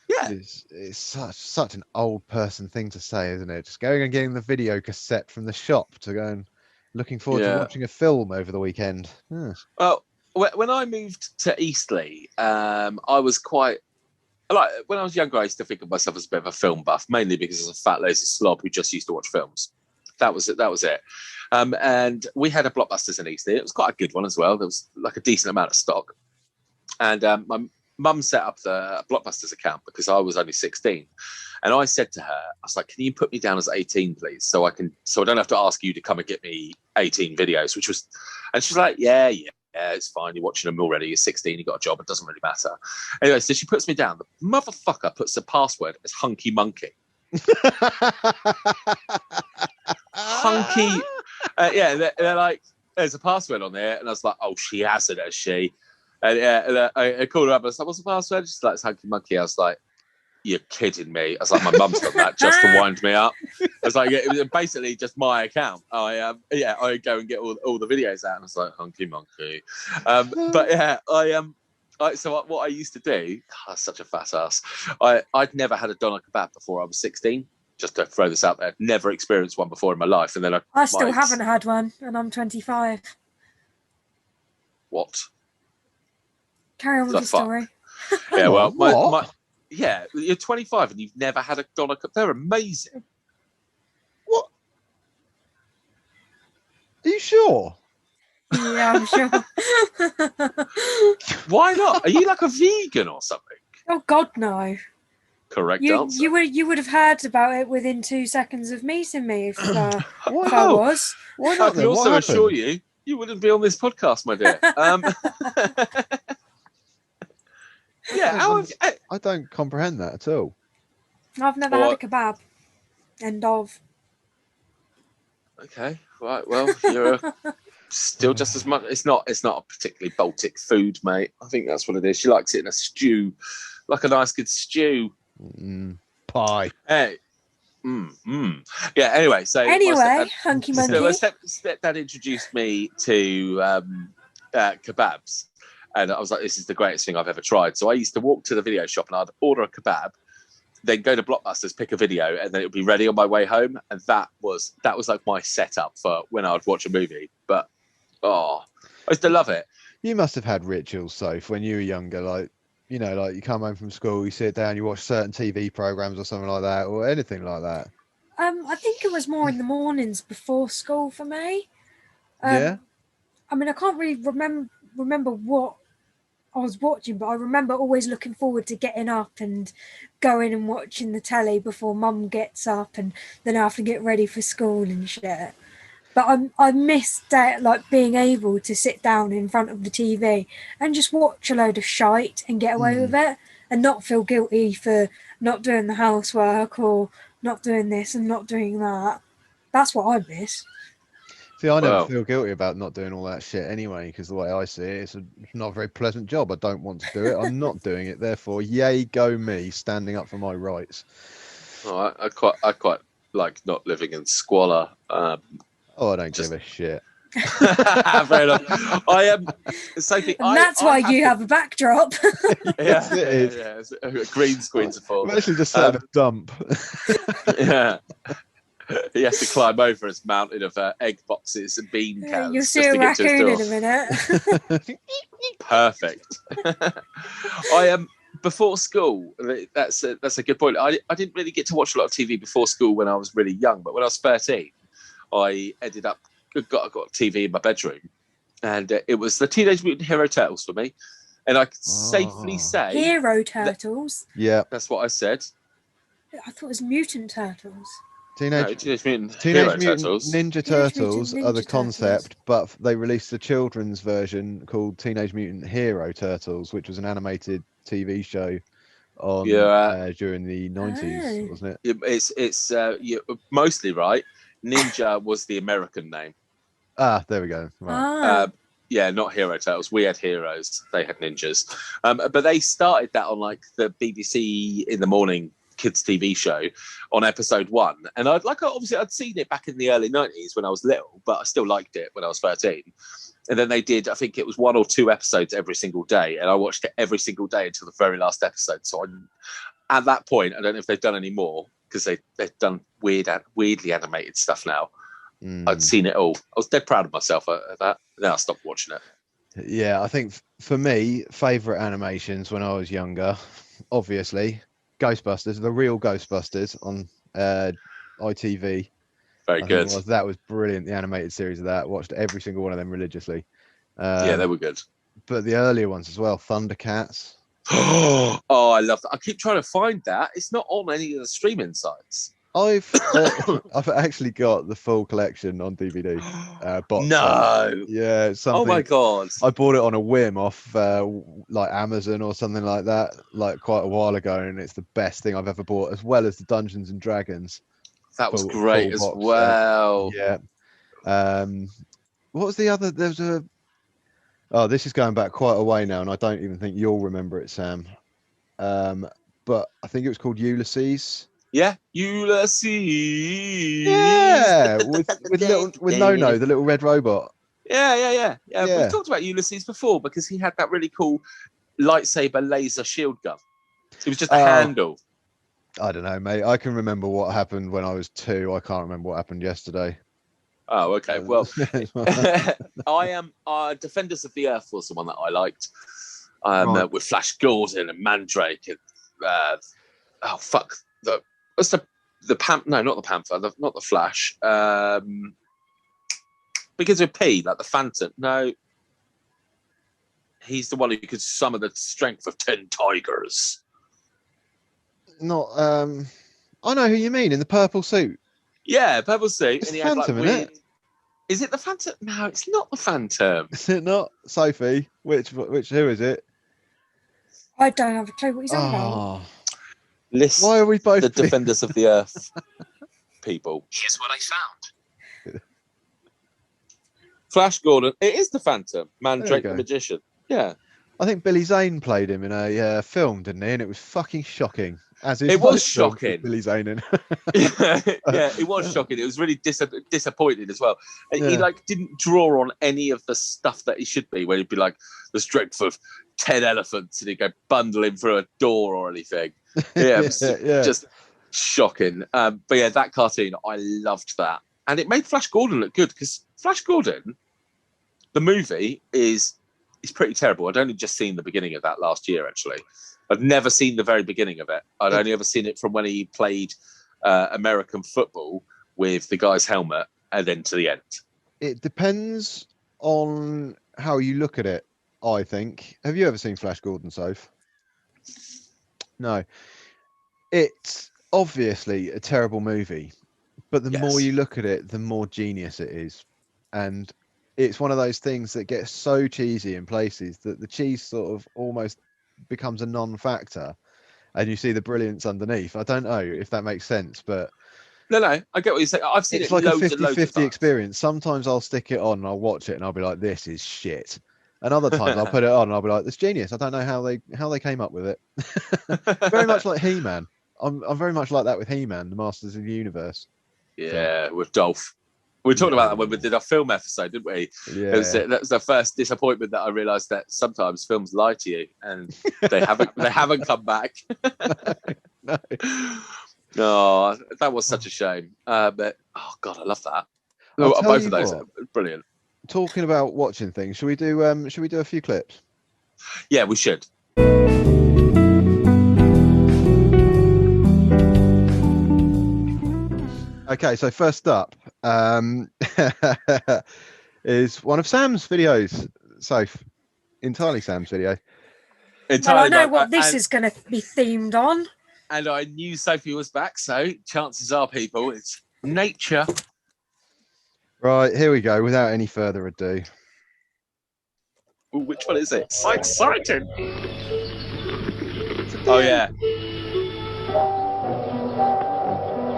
Yeah. It's such an old person thing to say, isn't it? Just going and getting the video cassette from the shop to go and looking forward to watching a film over the weekend. Yeah. Well, when I moved to Eastleigh, I was quite like when I was younger. I used to think of myself as a bit of a film buff, mainly because I was a fat lazy slob who just used to watch films. That was it. And we had a Blockbusters in Eastleigh. It was quite a good one as well. There was like a decent amount of stock. And my mum set up the Blockbusters account because I was only 16. And I said to her, I was like, can you put me down as 18, please? So I don't have to ask you to come and get me 18 videos, and she's like, yeah, it's fine. You're watching them already. You're 16. You got a job. It doesn't really matter. Anyway, so she puts me down. The motherfucker puts the password as Hunky Monkey. Hunky. They're like, there's a password on there. And I was like, oh, she has it, has she? And I called her up and I was like, what's the password? She's like, it's Hunky Monkey. I was like, you're kidding me. I was like, my mum's done that just to wind me up. I was like, it was basically just my account. I go and get all the videos out and I was like, Hunky Monkey. But yeah, so what I used to do, such a fat ass. I'd never had a doner kebab before I was 16. Just to throw this out there, never experienced one before in my life. And then I still haven't had one, and I'm 25. What? Carry on with your story. Yeah, well, yeah, you're 25 and you've never had a doner kebab. They're amazing. What? Are you sure? Yeah, I'm sure. Why not? Are you like a vegan or something? Oh God, no. Correct answer. You would have heard about it within 2 seconds of meeting me if I was. Why not? I can also assure you wouldn't be on this podcast, my dear. Yeah, I don't comprehend that at all. I've never had a kebab. End of. Okay, right. Well, you're still just as much. It's not a particularly Baltic food, mate. I think that's what it is. She likes it in a stew, like a nice good stew. Pie. Hey. Yeah. Anyway, Hunky Monkey. So my stepdad introduced me to kebabs. And I was like, this is the greatest thing I've ever tried. So I used to walk to the video shop and I'd order a kebab, then go to Blockbusters, pick a video, and then it would be ready on my way home. And that was like my setup for when I would watch a movie. But, I used to love it. You must have had rituals, Soph, when you were younger. Like, you know, like you come home from school, you sit down, you watch certain TV programs or something like that, or anything like that? I think it was more in the mornings before school for me. Yeah. I mean, I can't really remember what I was watching, but I remember always looking forward to getting up and going and watching the telly before Mum gets up, and then I have to get ready for school and shit. But I miss that, like being able to sit down in front of the TV and just watch a load of shite and get away with it, and not feel guilty for not doing the housework or not doing this and not doing that. That's what I miss. See, I never Wow. feel guilty about not doing all that shit anyway, because the way I see it, it's not a very pleasant job. I don't want to do it. I'm not doing it. Therefore, yay, go me, standing up for my rights. Oh, I quite like not living in squalor. Oh, I don't give a shit. Fair enough. I am, Sophie. And that's why you have a backdrop. Yes, it is. Yeah, a green screen to fall. I'm actually just sat in a dump. Yeah. He has to climb over his mountain of egg boxes and bean cans. You'll see just a to get to his raccoon door. in a minute. Perfect. I am before school. That's a good point. I didn't really get to watch a lot of TV before school when I was really young, but when I was 13, I ended up got a TV in my bedroom, and it was the Teenage Mutant Hero Turtles for me. And I can safely say Hero Turtles. Yeah. that's what I said. I thought it was Mutant Turtles. Teenage Mutant Teenage Hero Mutant Turtles. Ninja Teenage Turtles Mutant are the Ninja concept, but they released a children's version called Teenage Mutant Hero Turtles, which was an animated TV show on during the 90s, wasn't it? It's you're mostly right. Ninja was the American name. Ah, there we go. Right. Yeah, not Hero Turtles. We had heroes. They had ninjas. But they started that on like the BBC in the morning kids TV show on episode 1. And obviously I'd seen it back in the early 90s when I was little, but I still liked it when I was 13. And then they did, I think it was 1 or 2 episodes every single day. And I watched it every single day until the very last episode. So at that point, I don't know if they've done any more because they've done weirdly animated stuff now. I'd seen it all. I was dead proud of myself at that. Then I stopped watching it. Yeah, I think for me, favourite animations when I was younger, obviously, Ghostbusters, the real Ghostbusters on ITV. Very good. That was brilliant. The animated series of that. Watched every single one of them religiously. Yeah, they were good. But the earlier ones as well, Thundercats. Oh, I love that. I keep trying to find that. It's not on any of the streaming sites. I've actually got the full collection on DVD. Box No. set. Yeah, it's something. Oh my god. I bought it on a whim off like Amazon or something like that, like quite a while ago, and it's the best thing I've ever bought, as well as the Dungeons and Dragons. That was great as well. Yeah. What was the other? There's a. Oh, this is going back quite a way now, and I don't even think you'll remember it, Sam. But I think it was called Ulysses. Yeah, Ulysses. Yeah, with No, the little red robot. Yeah. We've talked about Ulysses before because he had that really cool lightsaber laser shield gun. It was just a handle. I don't know, mate. I can remember what happened when I was 2. I can't remember what happened yesterday. Oh, okay. Well, I am Defenders of the Earth was the one that I liked. Right. With Flash Gordon and Mandrake and what's the Panther? No, not the Panther. Not the Flash. Begins with P, like the Phantom. No, he's the one who could summon the strength of 10 tigers. Not. I know who you mean in the purple suit. Yeah, purple suit. It's and he Phantom, had isn't like it? Is it the Phantom? No, it's not the Phantom. Is it not, Sophie? Who is it? I don't have a clue what he's on about. List Why are we both the Defenders of the Earth people? Here's what I found. Flash Gordon. It is the Phantom. Mandrake go. the Magician. Yeah. I think Billy Zane played him in a film, didn't he? And it was fucking shocking. It was shocking. Billy Zane in. Yeah, it was shocking. It was really disappointing as well. And he didn't draw on any of the stuff that he should be, where he'd be like the strength of 10 elephants and he'd go bundle him through a door or anything. Yeah, it was just shocking. But yeah, that cartoon, I loved that. And it made Flash Gordon look good because Flash Gordon, the movie, is It's pretty terrible. I'd only just seen the beginning of that last year, actually. I've never seen the very beginning of it. I'd only ever seen it from when he played American football with the guy's helmet and then to the end. It depends on how you look at it, I think. Have you ever seen Flash Gordon, Soph? No. It's obviously a terrible movie, but the more you look at it, the more genius it is. And it's one of those things that gets so cheesy in places that the cheese sort of almost becomes a non-factor, and you see the brilliance underneath. I don't know if that makes sense, but No, I get what you're saying. I've seen it's it like a loads and loads of 50-50 times. experience. Sometimes I'll stick it on and I'll watch it and I'll be like, this is shit. And other times I'll put it on and I'll be like, it's genius. I don't know how they came up with it. Very much like He-Man. I'm very much like that with He-Man, the Masters of the Universe. Yeah, with Dolph. We talked about that when we did our film episode, didn't we? Yeah. That was the first disappointment that I realised that sometimes films lie to you and they haven't come back. No. No, that was such a shame. But oh god, I love that. I'll tell Both you of those what. are brilliant. Talking about watching things, should we do a few clips? Yeah, we should. Okay, so first up is one of Sam's videos. So entirely Sam's video. Well, I know what this is going to be themed on. And I knew Sophie was back, so chances are, people, it's nature. Right, here we go. Without any further ado. Ooh, which one is it? So exciting! Oh yeah.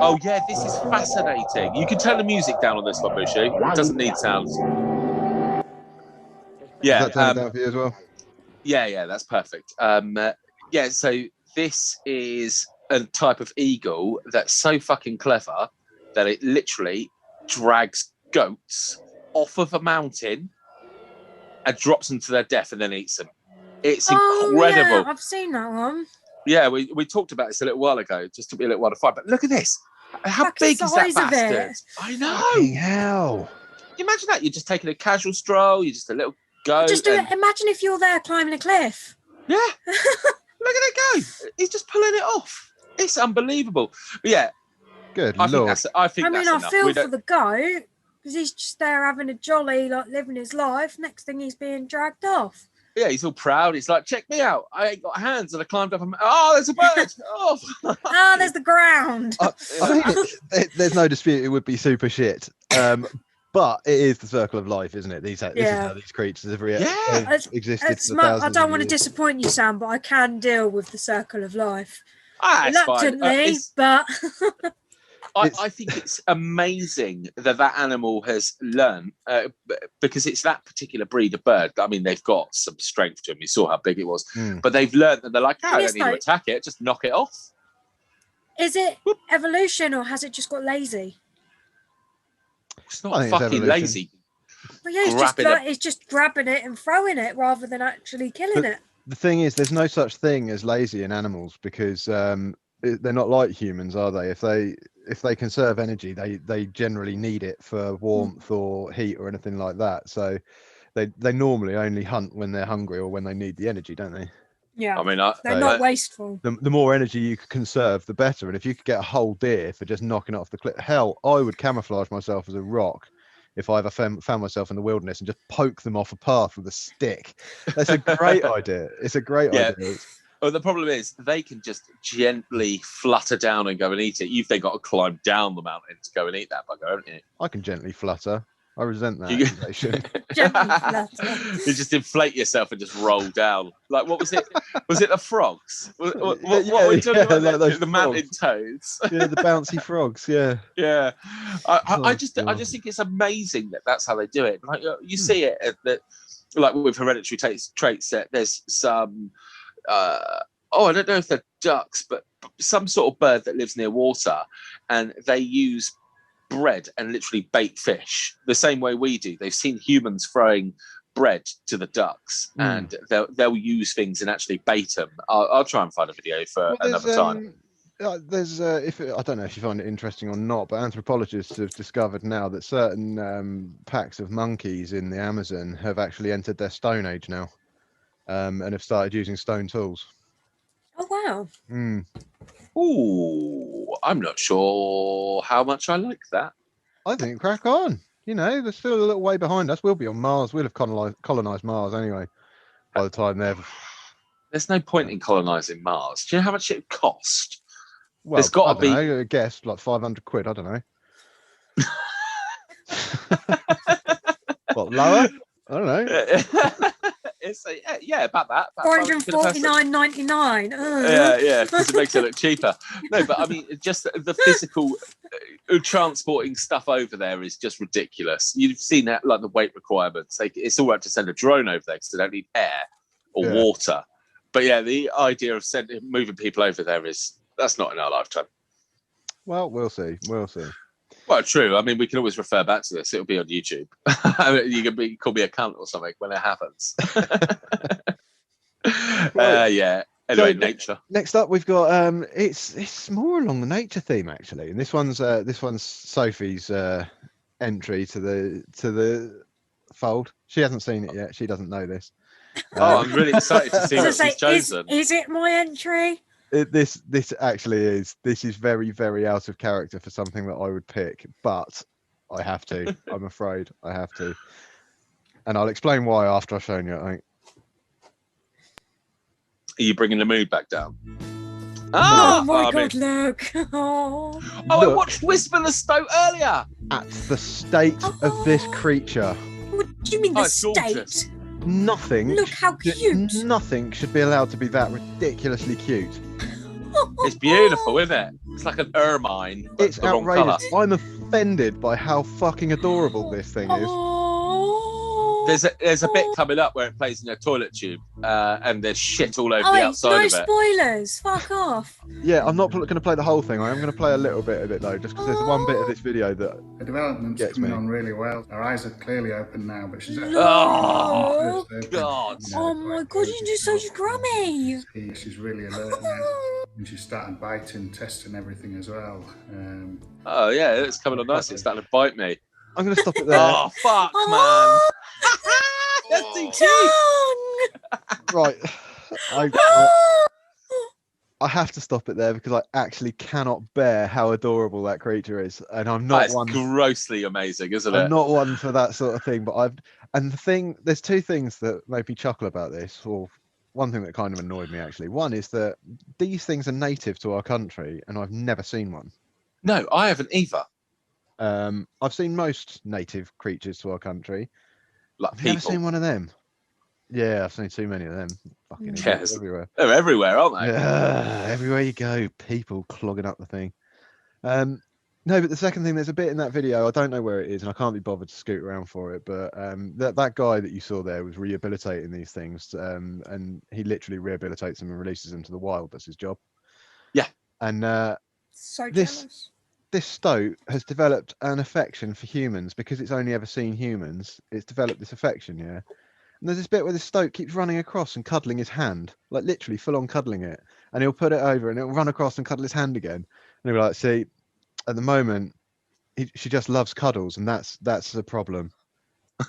Oh yeah, this is fascinating. You can turn the music down on this one, Bushy. It doesn't need sounds. Yeah. Does that turn it down for you as well? Yeah, that's perfect. Yeah, so this is a type of eagle that's so fucking clever that it literally drags goats off of a mountain and drops them to their death and then eats them. It's incredible. Yeah, I've seen that one. Yeah, we talked about this a little while ago. It just took me a little while to find. But look at this. How Fucking big is that size of bastard? it. I know. Fucking hell. Imagine that. You're just taking a casual stroll. You're just a little goat. Just imagine if you're there climbing a cliff. Yeah. Look at it go. He's just pulling it off. It's unbelievable. But yeah. Good I Lord. think I that's mean, I enough. feel for the goat because he's just there having a jolly, like living his life. Next thing, he's being dragged off. Yeah, he's all proud. He's like, check me out. I ain't got hands. And I climbed up. Oh, there's a bird. Oh, there's the ground. I think there's no dispute it would be super shit. But it is the circle of life, isn't it? This is how these creatures have existed. It's I don't want to disappoint you, Sam, but I can deal with the circle of life. Reluctantly, but I think it's amazing that animal has learned because it's that particular breed of bird. I mean, they've got some strength to them. You saw how big it was, but they've learned that they're like, I don't need to attack it, just knock it off. Is it evolution or has it just got lazy? It's not fucking lazy. Well, yeah, it's just grabbing it and throwing it rather than actually killing it. The thing is, there's no such thing as lazy in animals because they're not like humans, are they? If they conserve energy, they generally need it for warmth or heat or anything like that. So they normally only hunt when they're hungry or when they need the energy, don't they? Yeah, I mean, they're not wasteful. The more energy you could conserve, the better. And if you could get a whole deer for just knocking it off the cliff, hell, I would camouflage myself as a rock if I ever found myself in the wilderness and just poke them off a path with a stick. That's a great idea. It's a great idea. Well, the problem is they can just gently flutter down and go and eat it. You've then got to climb down the mountain to go and eat that bugger, haven't you? I can gently flutter. I resent that accusation. You just inflate yourself and just roll down. Like, what was it? Was it the frogs? What were we talking about? Like the mountain toads. Yeah, the bouncy frogs. Yeah. Yeah. I just think it's amazing that that's how they do it. Like you see it that, like with hereditary traits, that there's some. I don't know if they're ducks, but some sort of bird that lives near water, and they use bread and literally bait fish the same way we do. They've seen humans throwing bread to the ducks, and they'll use things and actually bait them. I'll try and find a video for another time. There's I don't know if you find it interesting or not, but anthropologists have discovered now that certain packs of monkeys in the Amazon have actually entered their Stone Age now, and have started using stone tools. Oh wow! Ooh, I'm not sure how much I like that. I think crack on. You know, they're still a little way behind us. We'll be on Mars. We'll have colonized Mars anyway by the time they've. There's no point in colonizing Mars. Do you know how much it would cost? Well, There's got to be. I guess like 500 quid. I don't know. What, lower? I don't know. It's about that. $449.99. Yeah, because it makes it look cheaper. No, but I mean, just the physical transporting stuff over there is just ridiculous. You've seen that, like the weight requirements. It's all right to send a drone over there because they don't need air or water. But yeah, the idea of moving people over there that's not in our lifetime. Well, we'll see. Well, true. I mean, we can always refer back to this. It'll be on YouTube. You can call me a cunt or something when it happens. Yeah. Anyway, nature. Next up, we've got it's more along the nature theme actually, and this one's Sophie's entry to the fold. She hasn't seen it yet. She doesn't know this. I'm really excited to see what she's chosen. Is it my entry? This actually is. This is very, very out of character for something that I would pick, but I have to. I'm afraid I have to, and I'll explain why after I've shown you. I think. Are you bringing the mood back down? Oh my God! Look! Oh, I watched Whisper the Stoat earlier. At the state of this creature. What do you mean the state? Gorgeous. Nothing. Look how cute. Nothing should be allowed to be that ridiculously cute. It's beautiful, isn't it? It's like an ermine. It's the wrong colour. outrageous. I'm offended by how fucking adorable this thing is. There's a bit coming up where it plays in a toilet tube, and there's shit all over the outside no of it. spoilers. Fuck off. Yeah, I'm not going to play the whole thing. I am going to play a little bit of it though, just because there's one bit of this video that the development's coming on really well. Her eyes are clearly open now, but she's oh God! Oh my God! You're just so scrummy. She's really alert now, and she's starting biting, testing everything as well. Oh yeah, it's coming on nicely. It's starting to bite me. I'm going to stop it there. Oh fuck, man! That's too cute. Right. I have to stop it there because I actually cannot bear how adorable that creature is, and I'm not one. Grossly amazing, isn't it? I'm not one for that sort of thing. But there's two things that made me chuckle about this, or one thing that kind of annoyed me actually. One is that these things are native to our country, and I've never seen one. No, I haven't either. I've seen most native creatures to our country. Like I've never seen one of them. Yeah, I've seen too many of them. Fucking yes. everywhere. They're everywhere, aren't they? Yeah, everywhere you go, people clogging up the thing. No, but the second thing, there's a bit in that video, I don't know where it is, and I can't be bothered to scoot around for it, but that guy that you saw there was rehabilitating these things, and he literally rehabilitates them and releases them to the wild. That's his job. Yeah. And so jealous. This stoat has developed an affection for humans because it's only ever seen humans. It's developed this affection, yeah. And there's this bit where the stoat keeps running across and cuddling his hand, like literally full on cuddling it. And he'll put it over and it'll run across and cuddle his hand again. And he'll be like, see, at the moment, she just loves cuddles, and that's the problem.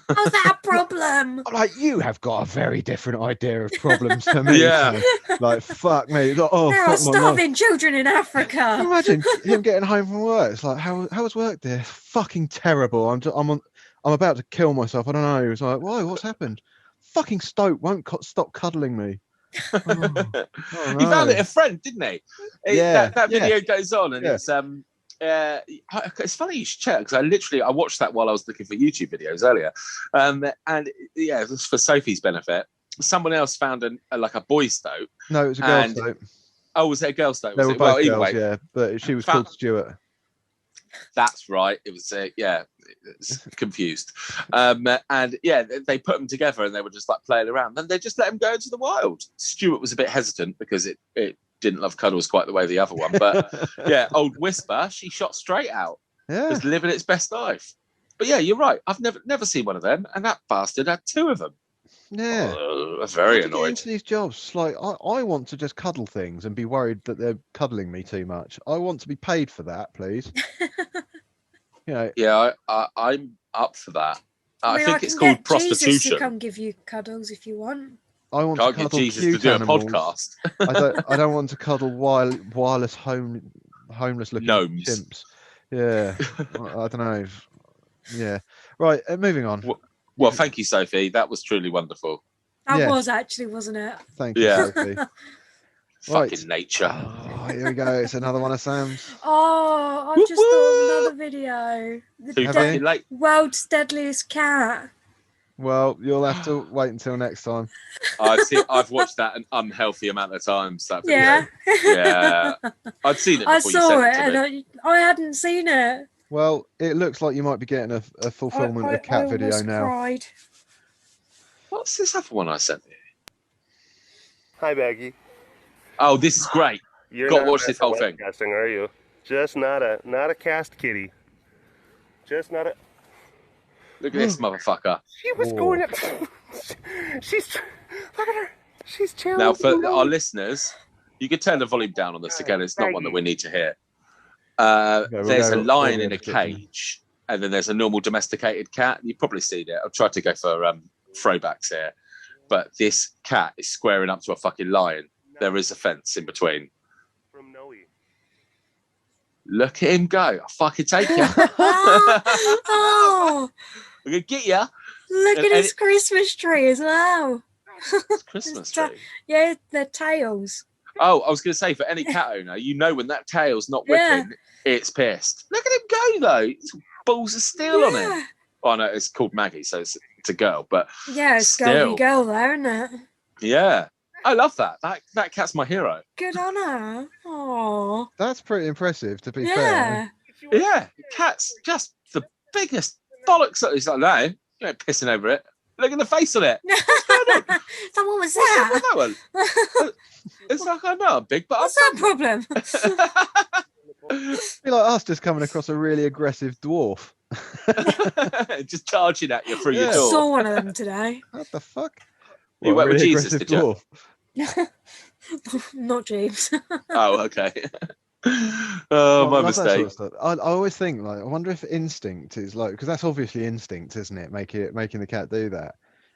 How's that a problem? I'm like, you have got a very different idea of problems to me. Yeah. Like, fuck me. Like, oh, there are starving children in Africa. Imagine him getting home from work. It's like, how was work there? Fucking terrible. I'm about to kill myself. I don't know. It's like, why? What's happened? Fucking stoat won't stop cuddling me. Oh, no. He found it a friend, didn't he? Yeah. That video goes on, and it's funny you should check, because I watched that while I was looking for YouTube videos earlier, and yeah, it was for Sophie's benefit. Someone else found a boy stoat. No, it was a girl stoat. Oh, was it a girl stoat? They were both girls, yeah, but she was called Stuart. That's right. It was it's confused. And yeah, they put them together and they were just like playing around. Then they just let him go into the wild. Stuart was a bit hesitant because it didn't love cuddles quite the way the other one. But yeah, old Whisper, she shot straight out. Yeah. Was living its best life. But yeah, you're right. I've never seen one of them, and that bastard had two of them. Yeah. That's How very do you get annoyed. into these jobs? Like, I want to just cuddle things and be worried that they're cuddling me too much. I want to be paid for that, please. Yeah, I'm up for that. I mean, think I it's can called get Jesus to prostitution. come give you cuddles if you want. I want Can't to get cuddle Jesus to cute do a animals. podcast. I don't want to cuddle wireless homeless looking Gnomes. chimps. Yeah, I don't know. Yeah, right. Moving on. Well, thank you, Sophie. That was truly wonderful. That Yes. was actually, wasn't it? Thank you, Yeah. Sophie. Fucking nature. Oh, here we go. It's another one of Sam's. Oh, I've Whoop, just thought of whoop. another video. Too Have fucking you? late. World's deadliest cat. Well, you'll have to wait until next time. I've watched that an unhealthy amount of times. That video. Yeah. Yeah. I'd seen it I before you saw sent it it to me. and I hadn't seen it. Well, it looks like you might be getting a fulfillment of cat video almost now. cried. What's this other one I sent you? Hi, Baggy. Oh, this is great. You're Gotta not watch this whole thing. Casting, are you? Just not a cast kitty. Just not a. Look at this motherfucker. She was Whoa. going up. She's. Look at her. She's chilling. Now, for our listeners, you can turn the volume down on this again. It's not one that we need to hear. we'll There's go a lion audio in a description. cage, and then there's a normal domesticated cat. You've probably seen it. I've tried to go for throwbacks here, but this cat is squaring up to a fucking lion. There is a fence in between. From Noe. Look at him go. I'll fucking take you. Oh, We're gonna get you. look And- at his Christmas tree as well. It's Christmas tree. Yeah, the tails. Oh, I was going to say, for any cat owner, you know when that tail's not Yeah. whipping, it's pissed. Look at him go, though. His balls of steel on him. Oh, no, it's called Maggie, so it's a girl. But Yeah, it's Still. girl there, isn't it? yeah, I love that. That cat's my hero. Good on her. Oh, That's pretty impressive, to be yeah. fair. Yeah, cat's just the biggest bollocks. He's like, no, you ain't pissing over it. Look at the face on it. So what was What's wrong with that? that one? It's like, I know I'm big, but What's that problem? Be like us just coming across a really aggressive dwarf. I'm just charging at you through your Yeah. door. Saw one of them today. What the fuck? You What, a went with really Jesus, aggressive did you? dwarf. Not James. Oh, okay. Oh, Well, I my love that sort mistake. of stuff. I always think, like, I wonder if instinct is like, because that's obviously instinct, isn't it? Making the cat do that.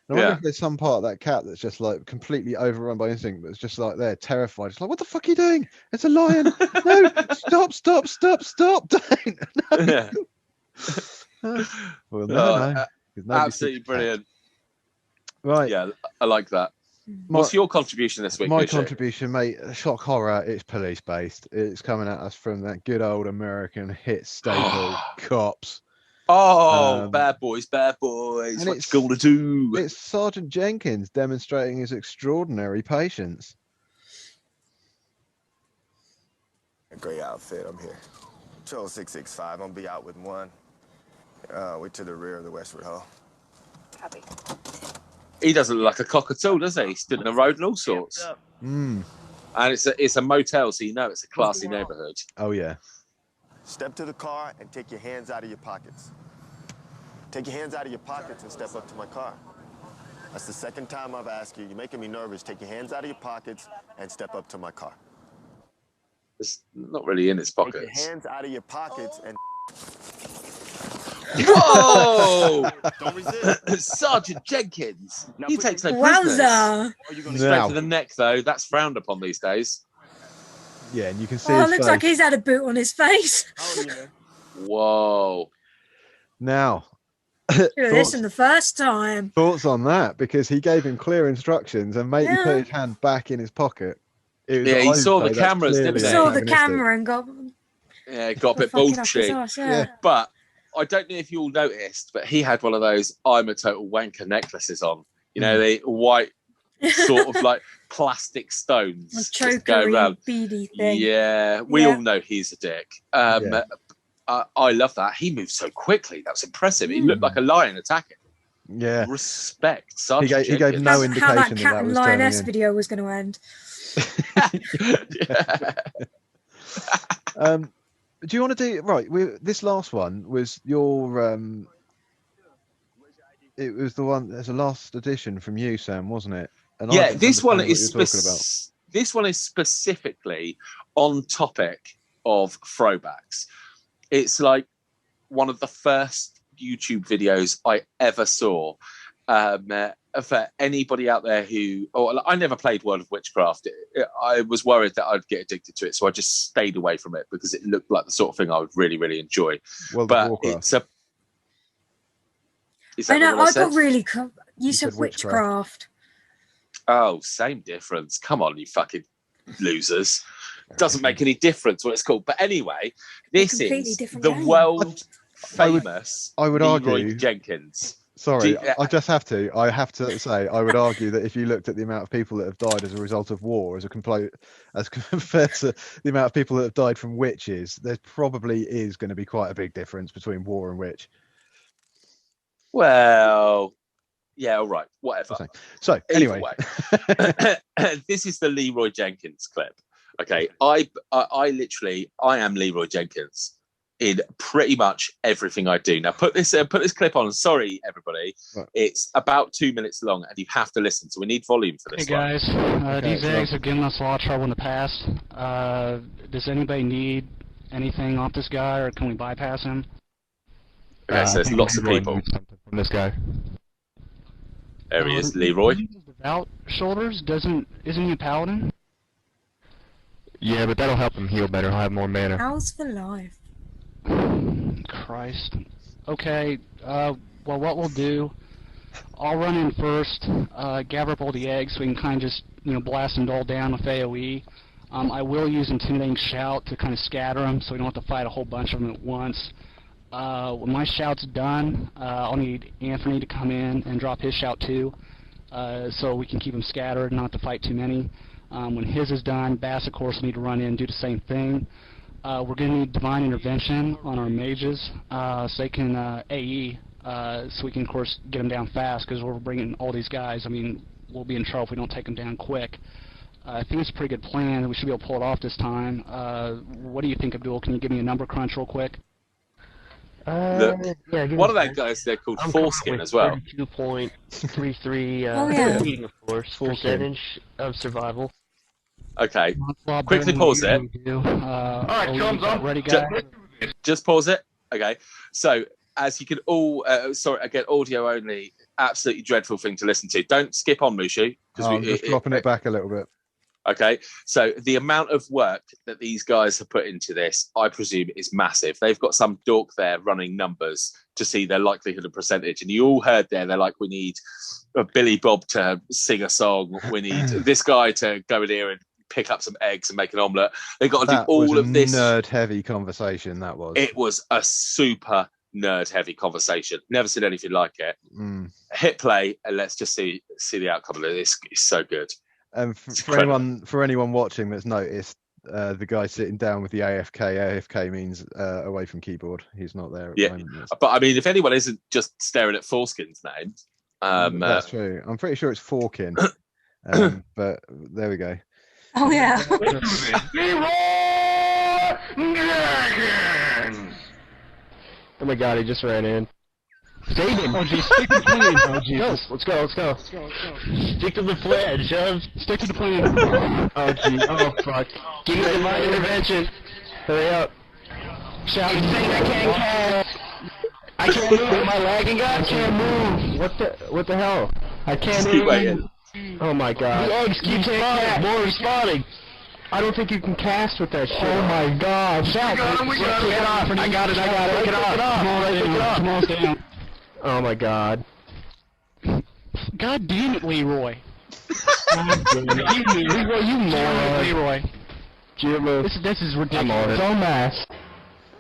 And I wonder Yeah. if there's some part of that cat that's just like completely overrun by instinct, but it's just like they're terrified. It's like, what the fuck are you doing? It's a lion. No, stop. Don't. No. Yeah. We'll never Oh, know. 'Cause nobody Absolutely sees cats. brilliant. Right. Yeah, I like that. My, What's your contribution this week, my Richie? contribution, mate, shock horror, it's police based. It's coming at us from that good old American hit staple, Cops. Oh, Um, bad boys. and What you it's- gonna do? It's Sergeant Jenkins demonstrating his extraordinary patience. Great outfit, I'm here. Patrol 665, I'm gonna be out with one. We're to the rear of the Westward Hall. Copy. He doesn't look like a cock at all, does he? He stood in the road and all sorts. Mm. And it's a motel, so you know it's a classy neighborhood. Oh, yeah. Step to the car and take your hands out of your pockets. Take your hands out of your pockets and step up to my car. That's the second time I've asked you. You're making me nervous. Take your hands out of your pockets and step up to my car. It's not really in his Take your pockets. hands out of your pockets and Whoa! don't resist. Sergeant Jenkins. Now He put takes your- no prisoners. Wowza! Are you gonna Straight Now. to the neck, though. That's frowned upon these days. Yeah, and you can see Oh, it his looks face. like he's had a boot on his face. How old are you, man? Whoa. Now, Should have Thoughts? listened the first time. thoughts on that? Because he gave him clear instructions and made him Yeah. put his hand back in his pocket. It was, Yeah, he I would saw the say that's cameras, didn't clearly he? Saw the antagonistic. camera and got Yeah, it got a bit fucking up his bullshit. arse, Yeah. But I don't know if you all noticed, but he had one of those I'm a total wanker necklaces on. You know, the white sort of like plastic stones. A just go chokery around. beady thing. Yeah, we Yeah. all know he's a dick. Yeah. I love that. He moved so quickly. That was impressive. He looked like a lion attacking. Yeah. Respect. He Sergeant gave Jenkins. no How indication that that cat that and was lioness turning in. video was going to end. Yeah. Do you want to do right? This last one was your It was the one. There's a last edition from you, Sam, wasn't it? And Yeah, this one is this one is specifically on topic of throwbacks. It's like one of the first YouTube videos I ever saw. For anybody out there I never played World of Witchcraft. I was worried that I'd get addicted to it, so I just stayed away from it because it looked like the sort of thing I would really, really enjoy. But it's a. I know. I got really. You said witchcraft. Oh, same difference. Come on, you fucking losers. Doesn't make any difference what it's called. But anyway, this is the world famous I would argue Jenkins. Sorry, I just have to. I have to say, I would argue that if you looked at the amount of people that have died as a result of war, as compared to the amount of people that have died from witches, there probably is going to be quite a big difference between war and witch. Well, yeah, all right, whatever. So anyway, this is the Leroy Jenkins clip. Okay, I am Leroy Jenkins in pretty much everything I do. Now put this clip on. Sorry, everybody, it's about 2 minutes long, and you have to listen. So we need volume for this. Hey guys, these eggs have given us a lot of trouble in the past. Does anybody need anything off this guy, or can we bypass him? Okay, so there's lots of people from this guy. There he is, Leroy. Without shoulders, isn't he a paladin? Yeah, but that'll help him heal better. He'll have more mana. How's for life? Christ. Okay, well, what we'll do, I'll run in first, gather up all the eggs so we can kind of just, blast them all down with AoE. I will use Intimidating Shout to kind of scatter them so we don't have to fight a whole bunch of them at once. When my shout's done, I'll need Anthony to come in and drop his shout too, so we can keep them scattered and not to fight too many. When his is done, Bass, of course, will need to run in and do the same thing. We're going to need Divine Intervention on our mages, so they can AE, so we can, of course, get them down fast, because we're bringing all these guys. I mean, we'll be in trouble if we don't take them down quick. I think it's a pretty good plan, and we should be able to pull it off this time. What do you think, Abdul? Can you give me a number crunch real quick? Yeah, one of that guys there called Foreskin as well. 32.33 eating, of course, percentage of survival. Okay, quickly pause it. Alright, thumbs up. Ready, guys? Just pause it. Okay, so as you can all, sorry, again, audio only, absolutely dreadful thing to listen to. Don't skip on, Mushu. I'm just dropping it back a little bit. Okay, so the amount of work that these guys have put into this, I presume, is massive. They've got some dork there running numbers to see their likelihood and percentage. And you all heard there, they're like, we need Billy Bob to sing a song. We need this guy to go in here and pick up some eggs and make an omelette. They've got to do all of this. Nerd-heavy conversation, that was. It was a super nerd-heavy conversation. Never seen anything like it. Hit play, and let's just see the outcome of this. It's so good. For anyone watching that's noticed, the guy sitting down with the AFK means away from keyboard. He's not there at the moment. Yes. But I mean, if anyone isn't just staring at Foreskin's name, that's true. I'm pretty sure it's Forkin, but there we go. Oh yeah. Oh my god, he just ran in. Save him! Oh jeez, stick to the plan! Oh Jesus. Let's go. Stick to the plan, Shove. Stick to the plan! Oh jeez, oh fuck. Give me divine intervention. Hurry up. Shout, you're saying I can't cast! I can't move, am I lagging, guys? I can't move! What the hell? I can't move. Oh my god. The eggs keep spawning! More respawning! I don't think you can cast with that shit. Oh my god! Shout! We got it! I got it! Pick it off! Come on, down. Oh my god. God damn it, Leroy. God damn it. Leroy, you moron. Leroy. Jimbo. This is ridiculous. It's all mass.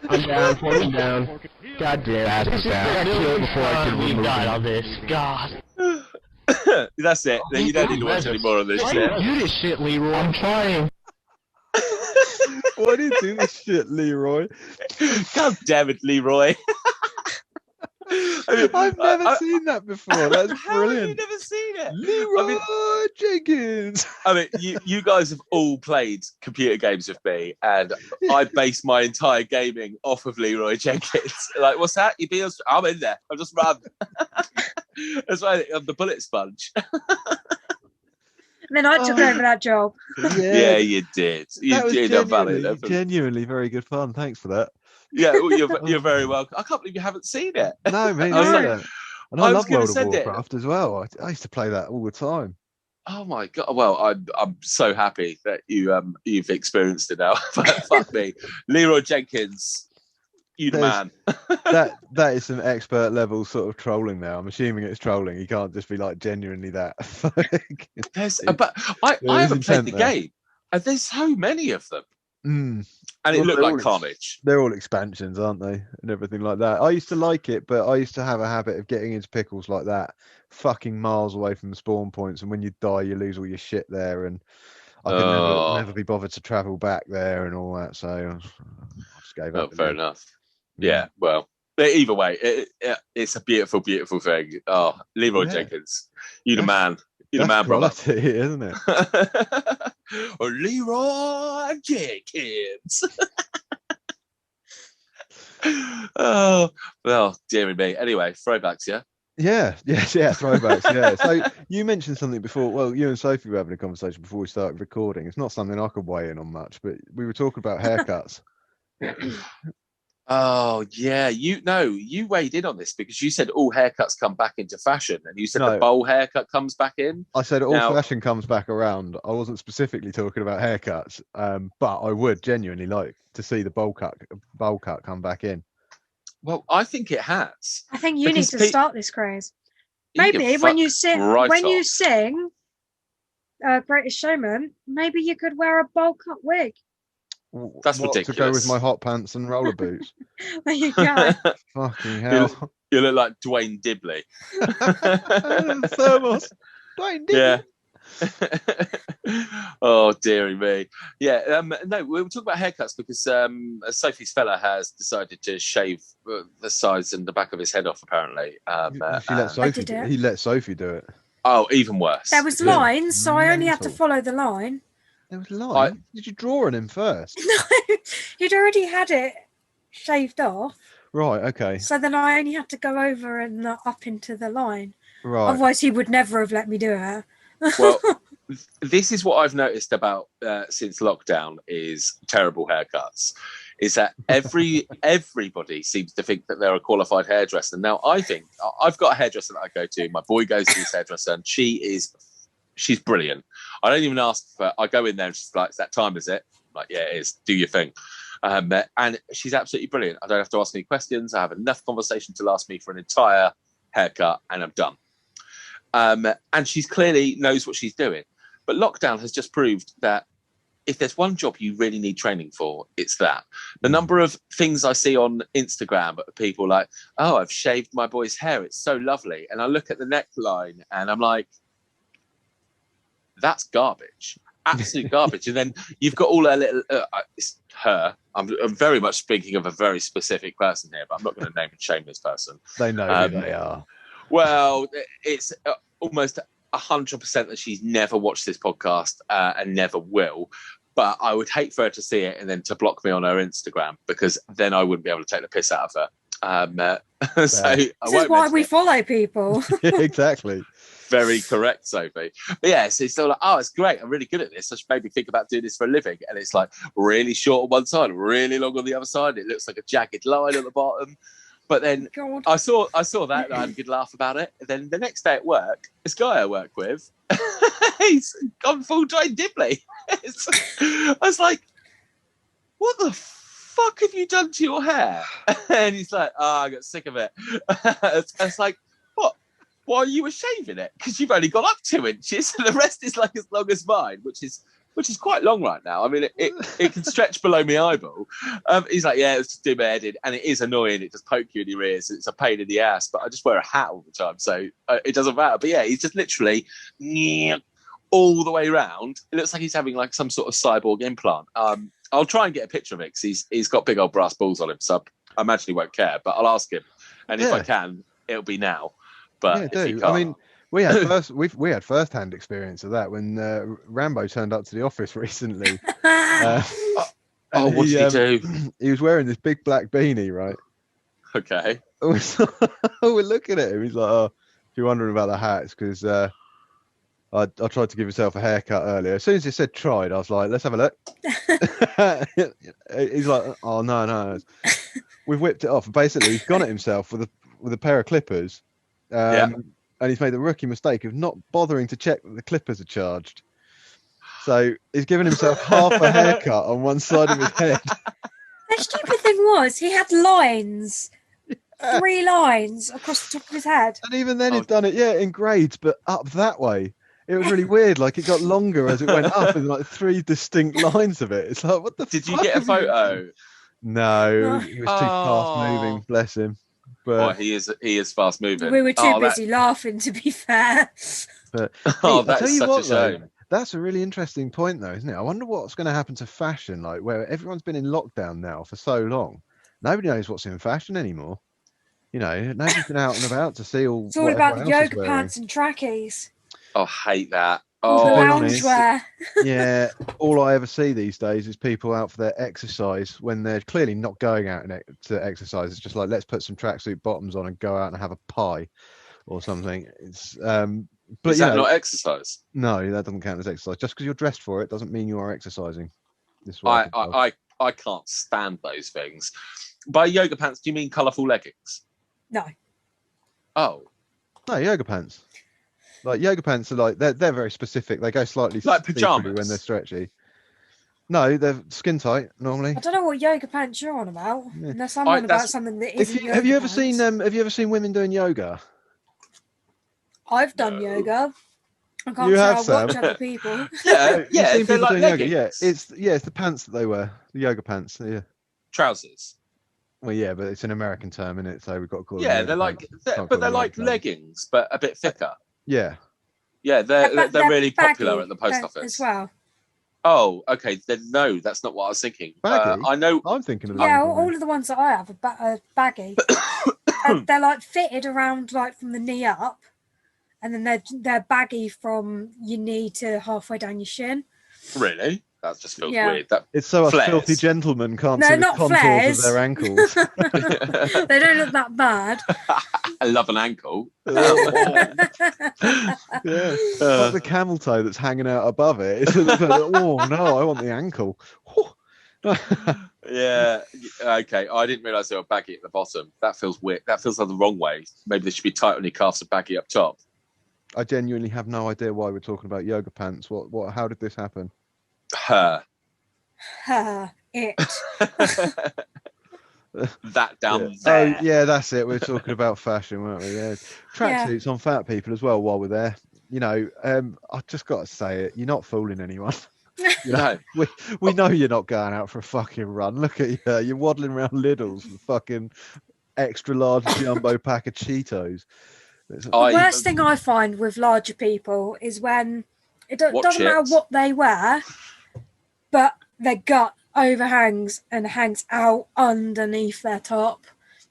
I'm down, I'm down. God damn it. I got killed before I could move on this. God. That's it. You don't need to watch any more of this shit. Why do you do this shit, Leroy? I'm trying. Why do you do this shit, Leroy? God damn it, Leroy. I've never seen that before. That's How have you brilliant. never seen it? Leroy Jenkins. I mean, you guys have all played computer games with me, and I base my entire gaming off of Leroy Jenkins. Like, what's that? I'm in there. I'll just run. That's why I'm the bullet sponge. And then I took over that job. Yeah, you did. You did. Genuinely very good fun. Thanks for that. Yeah, well, you're very welcome. I can't believe you haven't seen it. No, me neither. And I love World of Warcraft as well. I used to play that all the time. Oh my god! Well, I'm so happy that you've experienced it now. Fuck me, Leroy Jenkins. You the man. that is some expert level sort of trolling now. I'm assuming it's trolling. You can't just be like genuinely that. But I haven't played the game, and there's so many of them. And it looked like carnage. They're all expansions, aren't they? And everything like that. I used to like it, but I used to have a habit of getting into pickles like that, fucking miles away from the spawn points. And when you die, you lose all your shit there. And I could never be bothered to travel back there and all that. So I just gave up. Fair enough. Yeah, well, either way, it's a beautiful, beautiful thing. Oh, Leroy Jenkins, you the man. You're the man, brother. Isn't it? Leroy Jenkins. Oh, well, dearie me. Anyway, throwbacks, yeah? Yeah, throwbacks, yeah. So you mentioned something before. Well, you and Sophie were having a conversation before we started recording. It's not something I could weigh in on much, but we were talking about haircuts. Oh yeah, you weighed in on this because you said all haircuts come back into fashion, and you said the bowl haircut comes back in. I said all fashion comes back around. I wasn't specifically talking about haircuts, but I would genuinely like to see the bowl cut come back in. Well, I think it has. I think you need to start this craze. Maybe when you sing, Greatest Showman, maybe you could wear a bowl cut wig. That's ridiculous. To go with my hot pants and roller boots. There you go. Fucking hell. You look like Dwayne Dibley. Thermos. Dwayne Dibley. Yeah. Oh, dearie me. Yeah. No, we were talking about haircuts because Sophie's fella has decided to shave the sides and the back of his head off, apparently. He let Sophie do it. Oh, even worse. There was lines, so I only had to follow the line. There was line. Did you draw on him first? No, he'd already had it shaved off. Right. Okay. So then I only had to go over and up into the line. Right. Otherwise, he would never have let me do it. Well, this is what I've noticed about since lockdown is terrible haircuts. Is that everybody seems to think that they're a qualified hairdresser. Now, I think I've got a hairdresser that I go to. My boy goes to his hairdresser, and she's brilliant. I don't even ask for. I go in there and she's like, "It's that time, is it?" I'm like, yeah, it is. Do your thing. And she's absolutely brilliant. I don't have to ask any questions. I have enough conversation to last me for an entire haircut, and I'm done. And she's clearly knows what she's doing. But lockdown has just proved that if there's one job you really need training for, it's that. The number of things I see on Instagram of people like, "Oh, I've shaved my boy's hair. It's so lovely." And I look at the neckline and I'm like, that's garbage, absolute garbage. And then you've got all her little, it's her. I'm very much speaking of a very specific person here, but I'm not going to name and shame this person. They know who they are. Well, it's almost 100% that she's never watched this podcast and never will. But I would hate for her to see it and then to block me on her Instagram, because then I wouldn't be able to take the piss out of her. This is why we follow people. Exactly. Very correct, Sophie. But yeah, so it's still like, oh, it's great. I'm really good at this. I should maybe think about doing this for a living. And it's like really short on one side, really long on the other side. It looks like a jagged line at the bottom. But then I saw that and I had a good laugh about it. And then the next day at work, this guy I work with, he's gone full Dwayne Dibley. I was like, what the fuck have you done to your hair? And he's like, oh, I got sick of it. It's like, what? Why you were shaving it? Because you've only got up 2 inches, and the rest is like as long as mine, which is quite long right now. I mean, it can stretch below my eyeball. He's like, yeah, it's just do my head in, and it is annoying. It just poke you in your ears. It's a pain in the ass, but I just wear a hat all the time, so it doesn't matter. But yeah, he's just literally all the way around. It looks like he's having like some sort of cyborg implant. I'll try and get a picture of it because he's got big old brass balls on him, so I imagine he won't care, but I'll ask him And if I can, it'll be now. But yeah, if you do. can't, I mean, we had first-hand experience of that when Rambo turned up to the office recently. what did he do? He was wearing this big black beanie, right? Okay. We're looking at him. He's like, "Oh, if you're wondering about the hats, because I tried to give myself a haircut earlier." As soon as he said tried, I was like, "Let's have a look." He's like, "Oh no." We've whipped it off. And basically, he's gone at himself with a pair of clippers, and he's made the rookie mistake of not bothering to check that the clippers are charged. So he's given himself half a haircut on one side of his head. The stupid thing was, he had lines, 3 lines across the top of his head. And even then, he'd done it, in grades, but up that way. It was really weird. Like, it got longer as it went up, and like 3 distinct lines of it. It's like, what the fuck? Did you get a photo? No, he was too fast moving. Bless him. But he is fast moving. We were too busy laughing, to be fair. But that's such a shame. That's a really interesting point, though, isn't it? I wonder what's going to happen to fashion, like where everyone's been in lockdown now for so long. Nobody knows what's in fashion anymore. You know, nobody's been out and about to see all. It's all about the yoga pants and trackies. I hate that. The loungewear. Yeah, all I ever see these days is people out for their exercise when they're clearly not going out to exercise. It's just like, let's put some tracksuit bottoms on and go out and have a pie or something. It's but is that not exercise? No, that doesn't count as exercise. Just because you're dressed for it doesn't mean you are exercising. I can't stand those things. By yoga pants, do you mean colourful leggings? No. Oh. No, yoga pants. Like yoga pants are like they're very specific. They go slightly like see-through pajamas when they're stretchy. No, they're skin tight normally. I don't know what yoga pants you're on about. Yeah. Unless I'm on about something that isn't yoga have you ever pants. seen Have you ever seen women doing yoga? I've done yoga. I can't You say have, I Sam. watch other people. Yeah, You've seen they're people like doing yoga. leggings. Yeah, it's the pants that they wear, the yoga pants. Yeah. Trousers. Well, yeah, but it's an American term, isn't it? So we've got to call them. Yeah, yoga they're like, pants. they're, Can't but call they're them like yoga pants. leggings, but a bit thicker. Yeah. Yeah, they're really popular baggy at the post office as well. Oh, okay. Then no, that's not what I was thinking. Baggy? I know. I'm thinking of the Yeah, wrong thing. all of the ones that I have are baggy. They're like fitted around like from the knee up, and then they're baggy from your knee to halfway down your shin. Really? That just feels Yeah. weird. That It's so us flares. filthy gentlemen can't No, see the not contours flares. of their ankles. They don't look that bad. I love an ankle. Yeah. Like the camel toe that's hanging out above it. It's like, oh no, I want the ankle. Yeah. Okay. I didn't realise they were baggy at the bottom. That feels weird. That feels like the wrong way. Maybe they should be tight on your calves and baggy up top. I genuinely have no idea why we're talking about yoga pants. What? How did this happen? Her. It. That down Yeah. there. Oh, yeah, that's it. We're talking about fashion, weren't we? Yeah. Tracksuits on fat people as well while we're there. You know, I just got to say it. You're not fooling anyone. You know, we know you're not going out for a fucking run. Look at you. You're waddling around Lidl's with a fucking extra large jumbo pack of Cheetos. The worst thing I find with larger people is when it doesn't matter chips? what they wear, but their gut overhangs and hangs out underneath their top.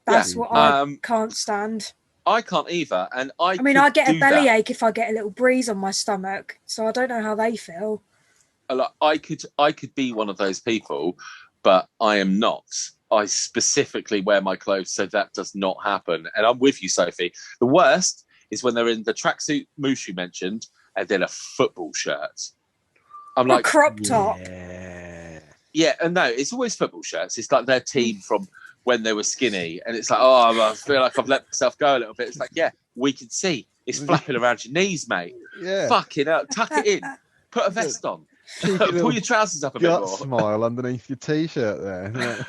That's what I can't stand. I can't either, and I mean, could I get a do bellyache if I get a little breeze on my stomach, so I don't know how they feel. I could be one of those people, but I am not. I specifically wear my clothes so that does not happen. And I'm with you, Sophie. The worst is when they're in the tracksuit moose you mentioned and then a football shirt. I'm like, a crop top. Yeah, and no, it's always football shirts. It's like their team from when they were skinny, and it's like, oh, I feel like I've let myself go a little bit. It's like, yeah, we can see it's flapping around your knees, mate. Yeah, fucking hell, tuck it in, put a vest on. Pull your trousers up a bit more. Smile underneath your t-shirt there.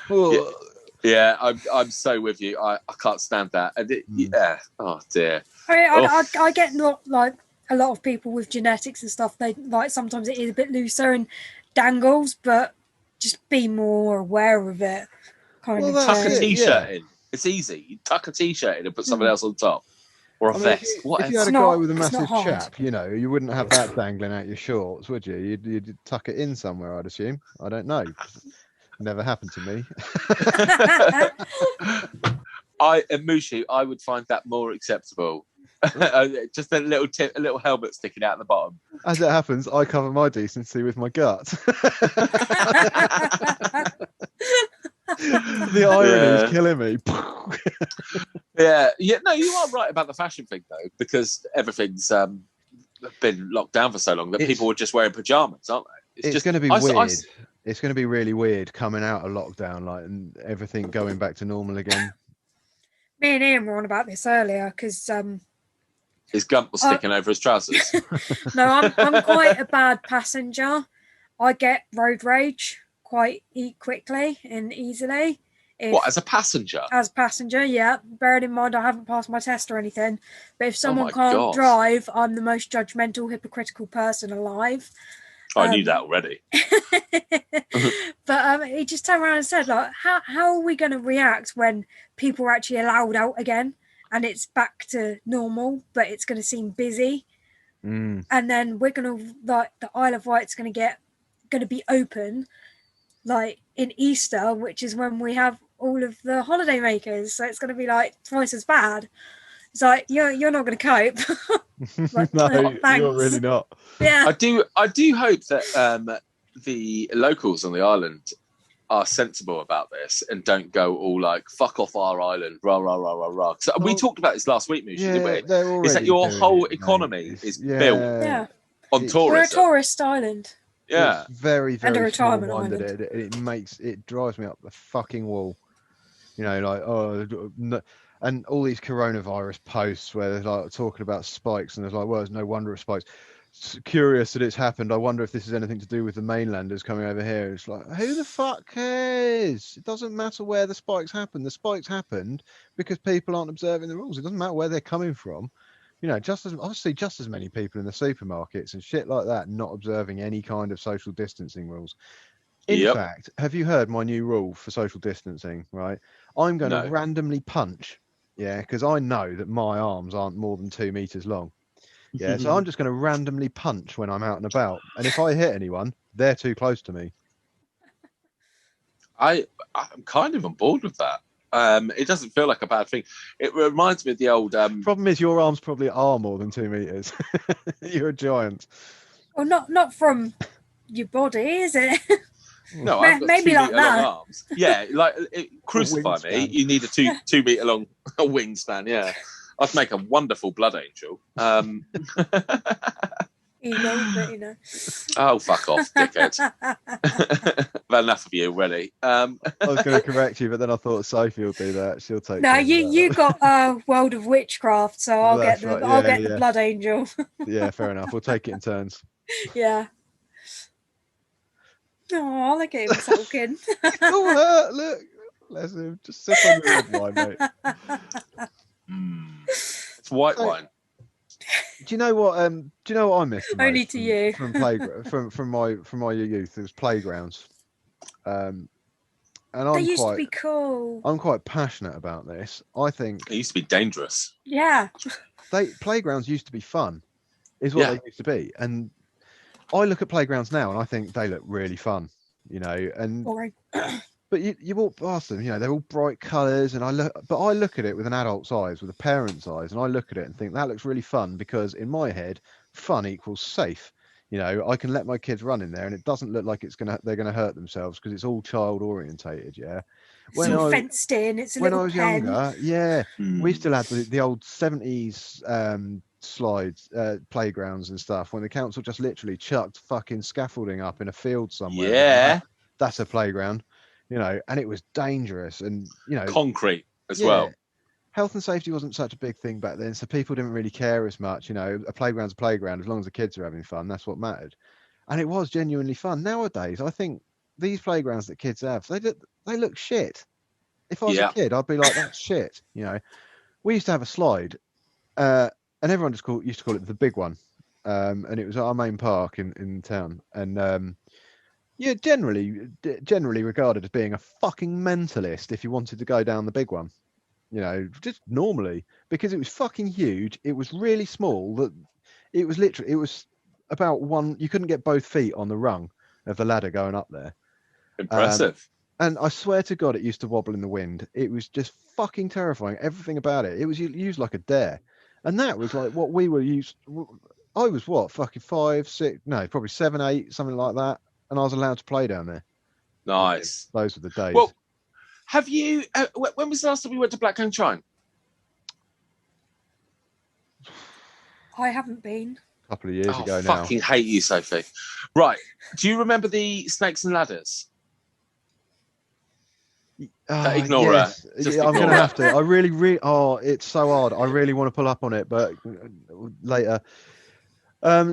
Yeah, I'm so with you. I can't stand that. And yeah, oh dear. I get not like a lot of people with genetics and stuff. They like sometimes it is a bit looser and dangles, but just be more aware of it. Tuck a t-shirt in. It's easy. You tuck a t-shirt in and put something else on top. Or a vest. If you had a guy with a massive chap, you know, you wouldn't have that dangling out your shorts, would you? You'd tuck it in somewhere, I'd assume. I don't know. Never happened to me. Mushi, I would find that more acceptable. Just a little helmet sticking out the bottom. As it happens, I cover my decency with my gut. The irony is killing me. Yeah. No, you are right about the fashion thing though, because everything's been locked down for so long that people are just wearing pajamas, aren't they? It's going to be weird. It's going to be really weird coming out of lockdown, like, and everything going back to normal again. Me and Ian were on about this earlier because his gump was sticking over his trousers. No, I'm quite a bad passenger. I get road rage quite quickly and easily. What, as a passenger? As a passenger, yeah. Bearing in mind I haven't passed my test or anything. But if someone can't drive, I'm the most judgmental, hypocritical person alive. I knew that already. But he just turned around and said, like, how are we going to react when people are actually allowed out again and it's back to normal, but it's going to seem busy? And then we're going to, like, the Isle of Wight's going to be open, like, in Easter, which is when we have all of the holiday makers. So it's going to be, like, twice as bad. It's like, you're not going to cope. Like, no, you're really not. Yeah. I do hope that the locals on the island are sensible about this and don't go all like, fuck off our island, rah, rah, rah, rah, rah. So we talked about this last week, Mushi, didn't we? Is that your whole economy is built on tourism. We're a tourist island. Yeah. It's very, very and a retirement small-minded. island. It drives me up the fucking wall. You know, like, no, and all these coronavirus posts where they're like talking about spikes, and there's like, well, there's no wonder it spikes. It's curious that it's happened. I wonder if this is anything to do with the mainlanders coming over here. It's like, who the fuck cares? It doesn't matter where the spikes happen. The spikes happened because people aren't observing the rules. It doesn't matter where they're coming from. You know, just as many people in the supermarkets and shit like that not observing any kind of social distancing rules. In fact, have you heard my new rule for social distancing? Right, I'm going to randomly punch. Yeah, because I know that my arms aren't more than 2 meters long. Yeah, so I'm just going to randomly punch when I'm out and about. And if I hit anyone, they're too close to me. I'm kind of on board with that. It doesn't feel like a bad thing. It reminds me of the old... Problem is, your arms probably are more than 2 meters. You're a giant. Well, not from your body, is it? No, I've got maybe 2 like meter that. long arms. Yeah, like crucify me. You need a 2 meter long wingspan. Yeah, I'd make a wonderful blood angel. You know. Oh, fuck off, dickhead. I've had enough of you already. I was going to correct you, but then I thought Sophie will do that. She'll take. No, you got World of Witchcraft, so I'll get the blood angel. Yeah, fair enough. We'll take it in turns. Yeah. Oh, look at him sulking. Oh, look. Let's just sip on the red wine, mate. It's white wine. Do you know what? Do you know what I missed? Only to you. From my youth, it was playgrounds. And they used to be cool. I'm quite passionate about this. I think it used to be dangerous. Yeah. Playgrounds used to be fun, is what they used to be, and I look at playgrounds now and I think they look really fun, you know. And boring. But you walk past them, you know, they're all bright colours, and I look at it with an adult's eyes, with a parent's eyes, and I look at it and think that looks really fun, because in my head, fun equals safe. You know, I can let my kids run in there, and it doesn't look like they're gonna hurt themselves, because it's all child orientated. Yeah. It's all fenced in. It's a when little I was pen. younger, we still had the old 70s slides, playgrounds and stuff, when the council just literally chucked fucking scaffolding up in a field somewhere. Yeah. That's a playground. You know, and it was dangerous, and you know, concrete as well. Health and safety wasn't such a big thing back then, so people didn't really care as much. You know, a playground's a playground, as long as the kids are having fun, that's what mattered. And it was genuinely fun. Nowadays, I think these playgrounds that kids have, they look shit. If I was a kid, I'd be like, that's shit. You know, we used to have a slide, and everyone used to call it the big one, and it was at our main park in town, and yeah, generally regarded as being a fucking mentalist if you wanted to go down the big one, you know, just normally, because it was fucking huge. It was really small. That it was about one. You couldn't get both feet on the rung of the ladder going up there. Impressive. And I swear to God, it used to wobble in the wind. It was just fucking terrifying. Everything about it. It was used like a dare. And that was like what we were used. I was what, fucking 5, 6, no, probably 7, 8, something like that. And I was allowed to play down there. Nice. Those were the days. Well, have you, when was the last time we went to Blackcomb Shrine? I haven't been. A couple of years ago I now. fucking hate you, Sophie. Right. Do you remember the Snakes and Ladders? Ignore her. Yeah, I'm going to have to. I really, it's so hard. I really want to pull up on it, but later.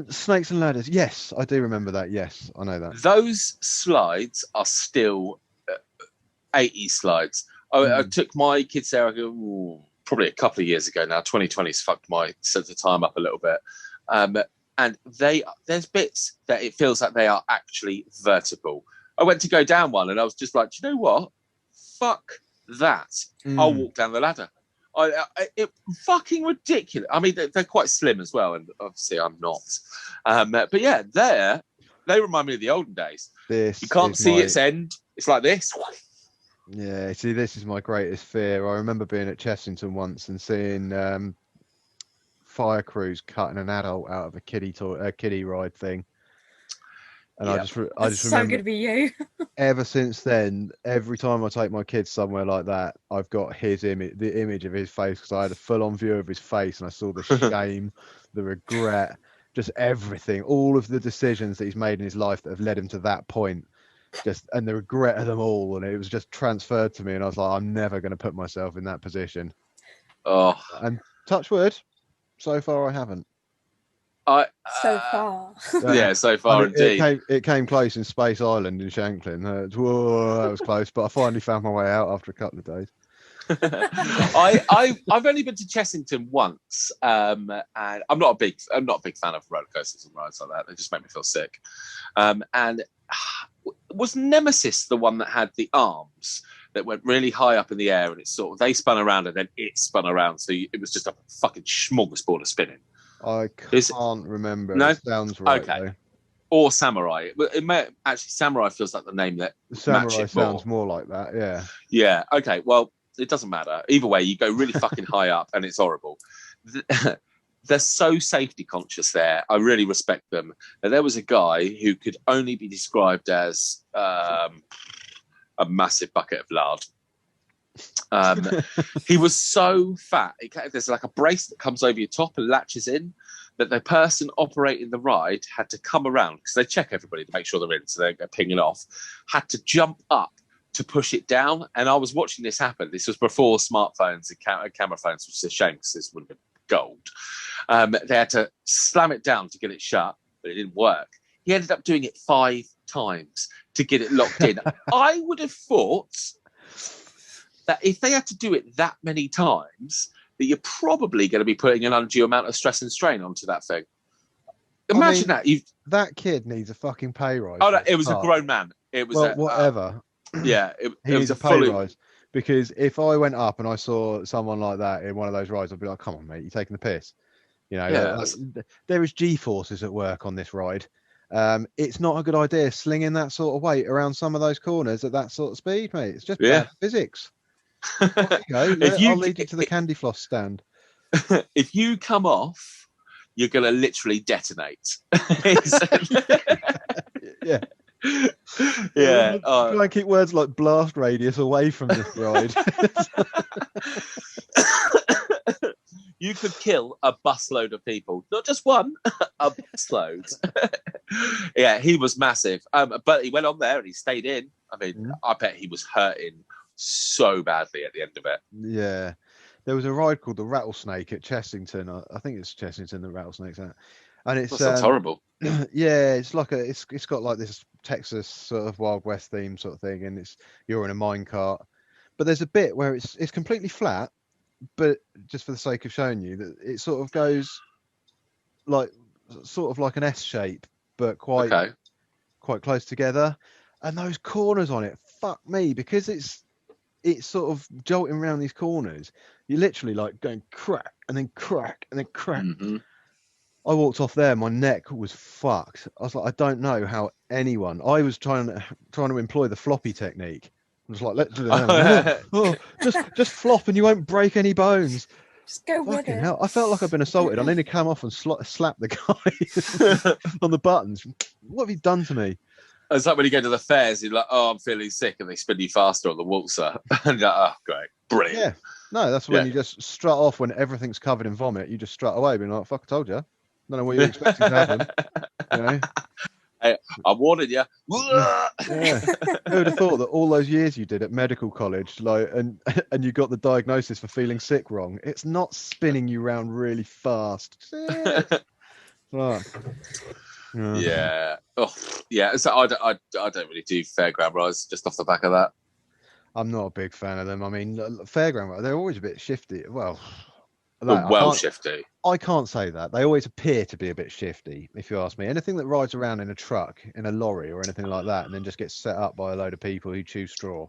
Snakes and Ladders. Yes, I do remember that. Yes, I know that. Those slides are still 80s slides. I took my kids there probably a couple of years ago now. 2020's fucked my sense of time up a little bit. And there's bits that it feels like they are actually vertical. I went to go down one and I was just like, do you know what? Fuck that. I'll walk down the ladder. It fucking ridiculous. I mean, they're quite slim as well, and obviously I'm not. But yeah, they remind me of the olden days. You can't see its end. It's like this. Yeah, see, this is my greatest fear. I remember being at Chestington once and seeing fire crews cutting an adult out of a kiddie ride thing. And I just remember. So good to be you. Ever since then, every time I take my kids somewhere like that, I've got his image, the image of his face, because I had a full-on view of his face, and I saw the shame, the regret, just everything, all of the decisions that he's made in his life that have led him to that point, and the regret of them all, and it was just transferred to me, and I was like, I'm never going to put myself in that position. Oh, and touch wood, so far I haven't. So far. Yeah, so far indeed. It came close in Space Island in Shanklin. Whoa, that was close, but I finally found my way out after a couple of days. I've only been to Chestington once, and I'm not a big fan of roller coasters and rides like that. They just make me feel sick. And was Nemesis the one that had the arms that went really high up in the air, and it they spun around and then it spun around, so it was just a fucking smorgasbord of spinning. I can't remember. No, it sounds right. Okay. Though. Or Samurai. Samurai feels like the name that Samurai sounds more like that. Yeah. Yeah. Okay. Well, it doesn't matter. Either way, you go really fucking high up, and it's horrible. They're so safety conscious there. I really respect them. Now, there was a guy who could only be described as a massive bucket of lard. He was so fat. There's like a brace that comes over your top and latches in, that the person operating the ride had to come around, because they check everybody to make sure they're in, so they're pinging off, had to jump up to push it down. And I was watching this happen. This was before smartphones and camera phones, which is a shame because this would have been gold. They had to slam it down to get it shut, but it didn't work. He ended up doing it 5 times to get it locked in. I would have thought that if they had to do it that many times, that you're probably going to be putting an undue amount of stress and strain onto that thing. Imagine that. That kid needs a fucking pay rise. Oh, no, it was a grown man. It was whatever. Yeah, he needs a pay rise. Because if I went up and I saw someone like that in one of those rides, I'd be like, "Come on, mate, you're taking the piss." You know, there is G-forces at work on this ride. It's not a good idea slinging that sort of weight around some of those corners at that sort of speed, mate. It's just bad physics. There you go. I'll lead you to the candy floss stand. If you come off, you're going to literally detonate. Yeah. Yeah. Try and keep words like blast radius away from this ride. You could kill a busload of people. Not just one, a busload. Yeah, he was massive. But he went on there and he stayed in. I mean, I bet he was hurting so badly at the end of it. Yeah. There was a ride called the Rattlesnake at Chestington. I think it's Chestington, the Rattlesnake's at. And it's sounds horrible. Yeah, it's like it's got like this Texas sort of Wild West theme sort of thing, and you're in a minecart. But there's a bit where it's completely flat, but just for the sake of showing you that it sort of goes like an S shape, but quite close together. And those corners on it, fuck me, because it's sort of jolting around these corners. You're literally like going crack and then crack and then crack. Mm-hmm. I walked off there, my neck was fucked. I was like, I don't know how anyone. I was trying to employ the floppy technique, I'm just like, let's do it. Just flop and you won't break any bones. Just go with Fucking it. hell. I felt like I've been assaulted. I nearly came off and slapped the guy on the buttons. What have you done to me? It's like when you go to the fairs, you're like, oh, I'm feeling sick, and they spin you faster on the waltzer. And you're like, oh, great. Brilliant. Yeah. No, that's when you just strut off when everything's covered in vomit. You just strut away, being like, fuck, I told you. Don't know what you're expecting to happen. You know? Hey, I warned you. Yeah. Who would have thought that all those years you did at medical college, like, and you got the diagnosis for feeling sick wrong? It's not spinning you round really fast. Fuck. Yeah. Oh, yeah. So I don't really do fairground rides just off the back of that. I'm not a big fan of them. I mean, fairground rides, they're always a bit shifty. Well, Shifty. I can't say that. They always appear to be a bit shifty, if you ask me. Anything that rides around in a truck, in a lorry, or anything like that, and then just gets set up by a load of people who chew straw,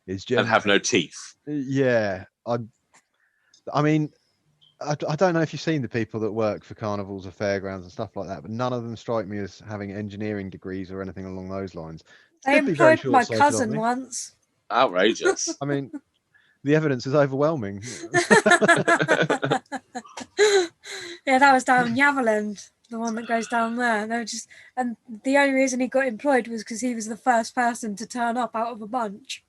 is just and have no teeth. Yeah, I mean, I don't know if you've seen the people that work for carnivals or fairgrounds and stuff like that, but none of them strike me as having engineering degrees or anything along those lines. They employed my cousin once. Outrageous. I mean, the evidence is overwhelming. Yeah, that was down Yaverland, the one that goes down there. They were just, and the only reason he got employed was because he was the first person to turn up out of a bunch.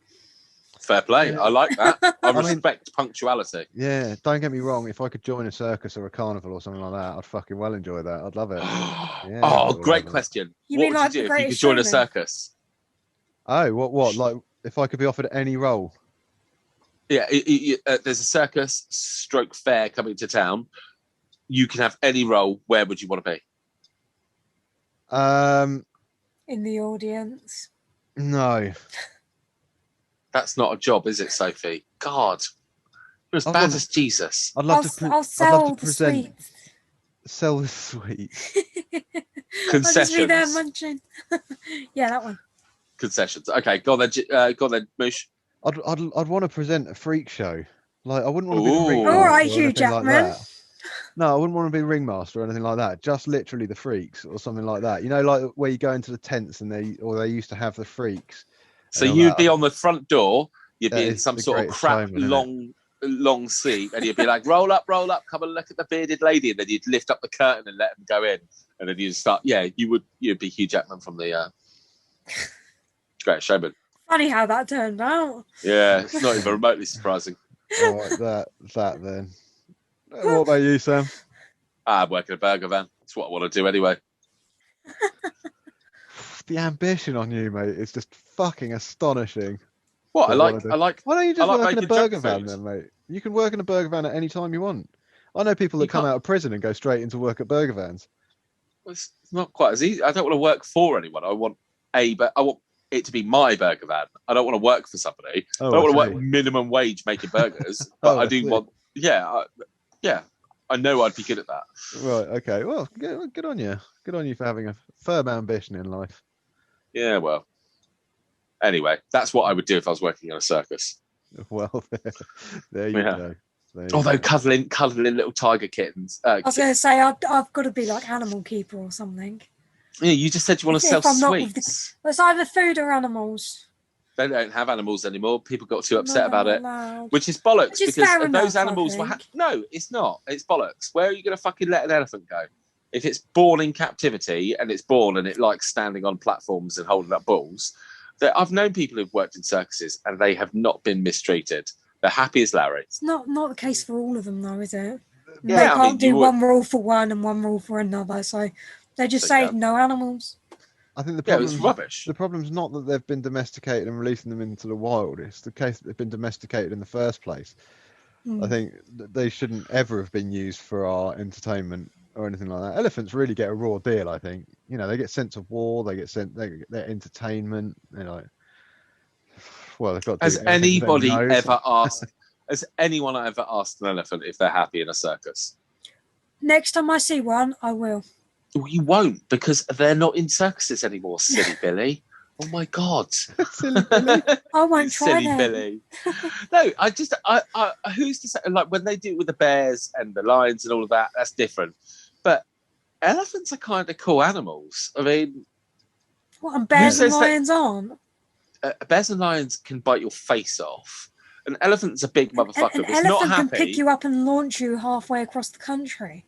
Fair play. I like that. I respect punctuality. Yeah, don't get me wrong. If I could join a circus or a carnival or something like that, I'd fucking well enjoy that. I'd love it. Yeah, oh, great question. What would you do if you could join a circus? Oh, what? Like, if I could be offered any role? Yeah, there's a circus stroke fair coming to town. You can have any role. Where would you want to be? In the audience. No. That's not a job, is it, Sophie? God. You're as bad as Jesus. I'll sell the sweets. Sell the sweets. Concessions. I'll just be there munching. Yeah, that one. Concessions. Okay, go on then, Moosh. I'd want to present a freak show. Like, I wouldn't want to be the ringmaster. All right, Hugh Jackman. No, I wouldn't want to be ringmaster or anything like that. Just literally the freaks or something like that. You know, like where you go into the tents and they used to have the freaks. So you'd be on the front door. You'd be in some sort of crap showman, long seat, and you'd be like, roll up, come and look at the bearded lady, and then you'd lift up the curtain and let them go in, and then you'd start. Yeah, you'd be Hugh Jackman from the Great Showman. Funny how that turned out. Yeah, it's not even remotely surprising. All right, that then. What about you, Sam? I'm working a burger van. That's what I want to do anyway. The ambition on you, mate, is just fucking astonishing. What? I like. Why don't you just work in a burger van food then, mate? You can work in a burger van at any time you want. I know people that come out of prison and go straight into work at burger vans. Well, it's not quite as easy. I don't want to work for anyone. I want it to be my burger van. I don't want to work for somebody. I don't want to work minimum wage making burgers. But I do want. Yeah. I know I'd be good at that. Right. Okay. Well, good on you. Good on you for having a firm ambition in life. Yeah. Well. Anyway, that's what I would do if I was working in a circus. Well, there you go. Although cuddling little tiger kittens. I was going to say I've got to be like animal keeper or something. Yeah, you just said you want to sell sweets. It's either food or animals. They don't have animals anymore. People got too upset about it, which is bollocks. Because those animals were no, it's not. It's bollocks. Where are you going to fucking let an elephant go? If it's born in captivity and it's born and it likes standing on platforms and holding up bulls, I've known people who've worked in circuses and they have not been mistreated. They're happy as Larry. It's not the case for all of them, though, is it? Yeah, they can't do one rule for one and one rule for another, so they just say no animals. I think the problem is rubbish. The problem's not that they've been domesticated and releasing them into the wild. It's the case that they've been domesticated in the first place. I think that they shouldn't ever have been used for our entertainment or anything like that. Elephants really get a raw deal, I think. You know, they get sent to war, they get their entertainment. You know, well, they've got. Has anybody ever asked? Has anyone ever asked an elephant if they're happy in a circus? Next time I see one, I will. Well, you won't, because they're not in circuses anymore, silly Billy. Oh my God. Silly Billy. I won't try silly Billy. No, I who's to say, like when they do it with the bears and the lions and all of that, that's different. But elephants are kind of cool animals. I mean, what, and bears and lions aren't? bears and lions can bite your face off. An elephant's a big motherfucker. An It's not elephant happy. can pick you up and launch you halfway across the country.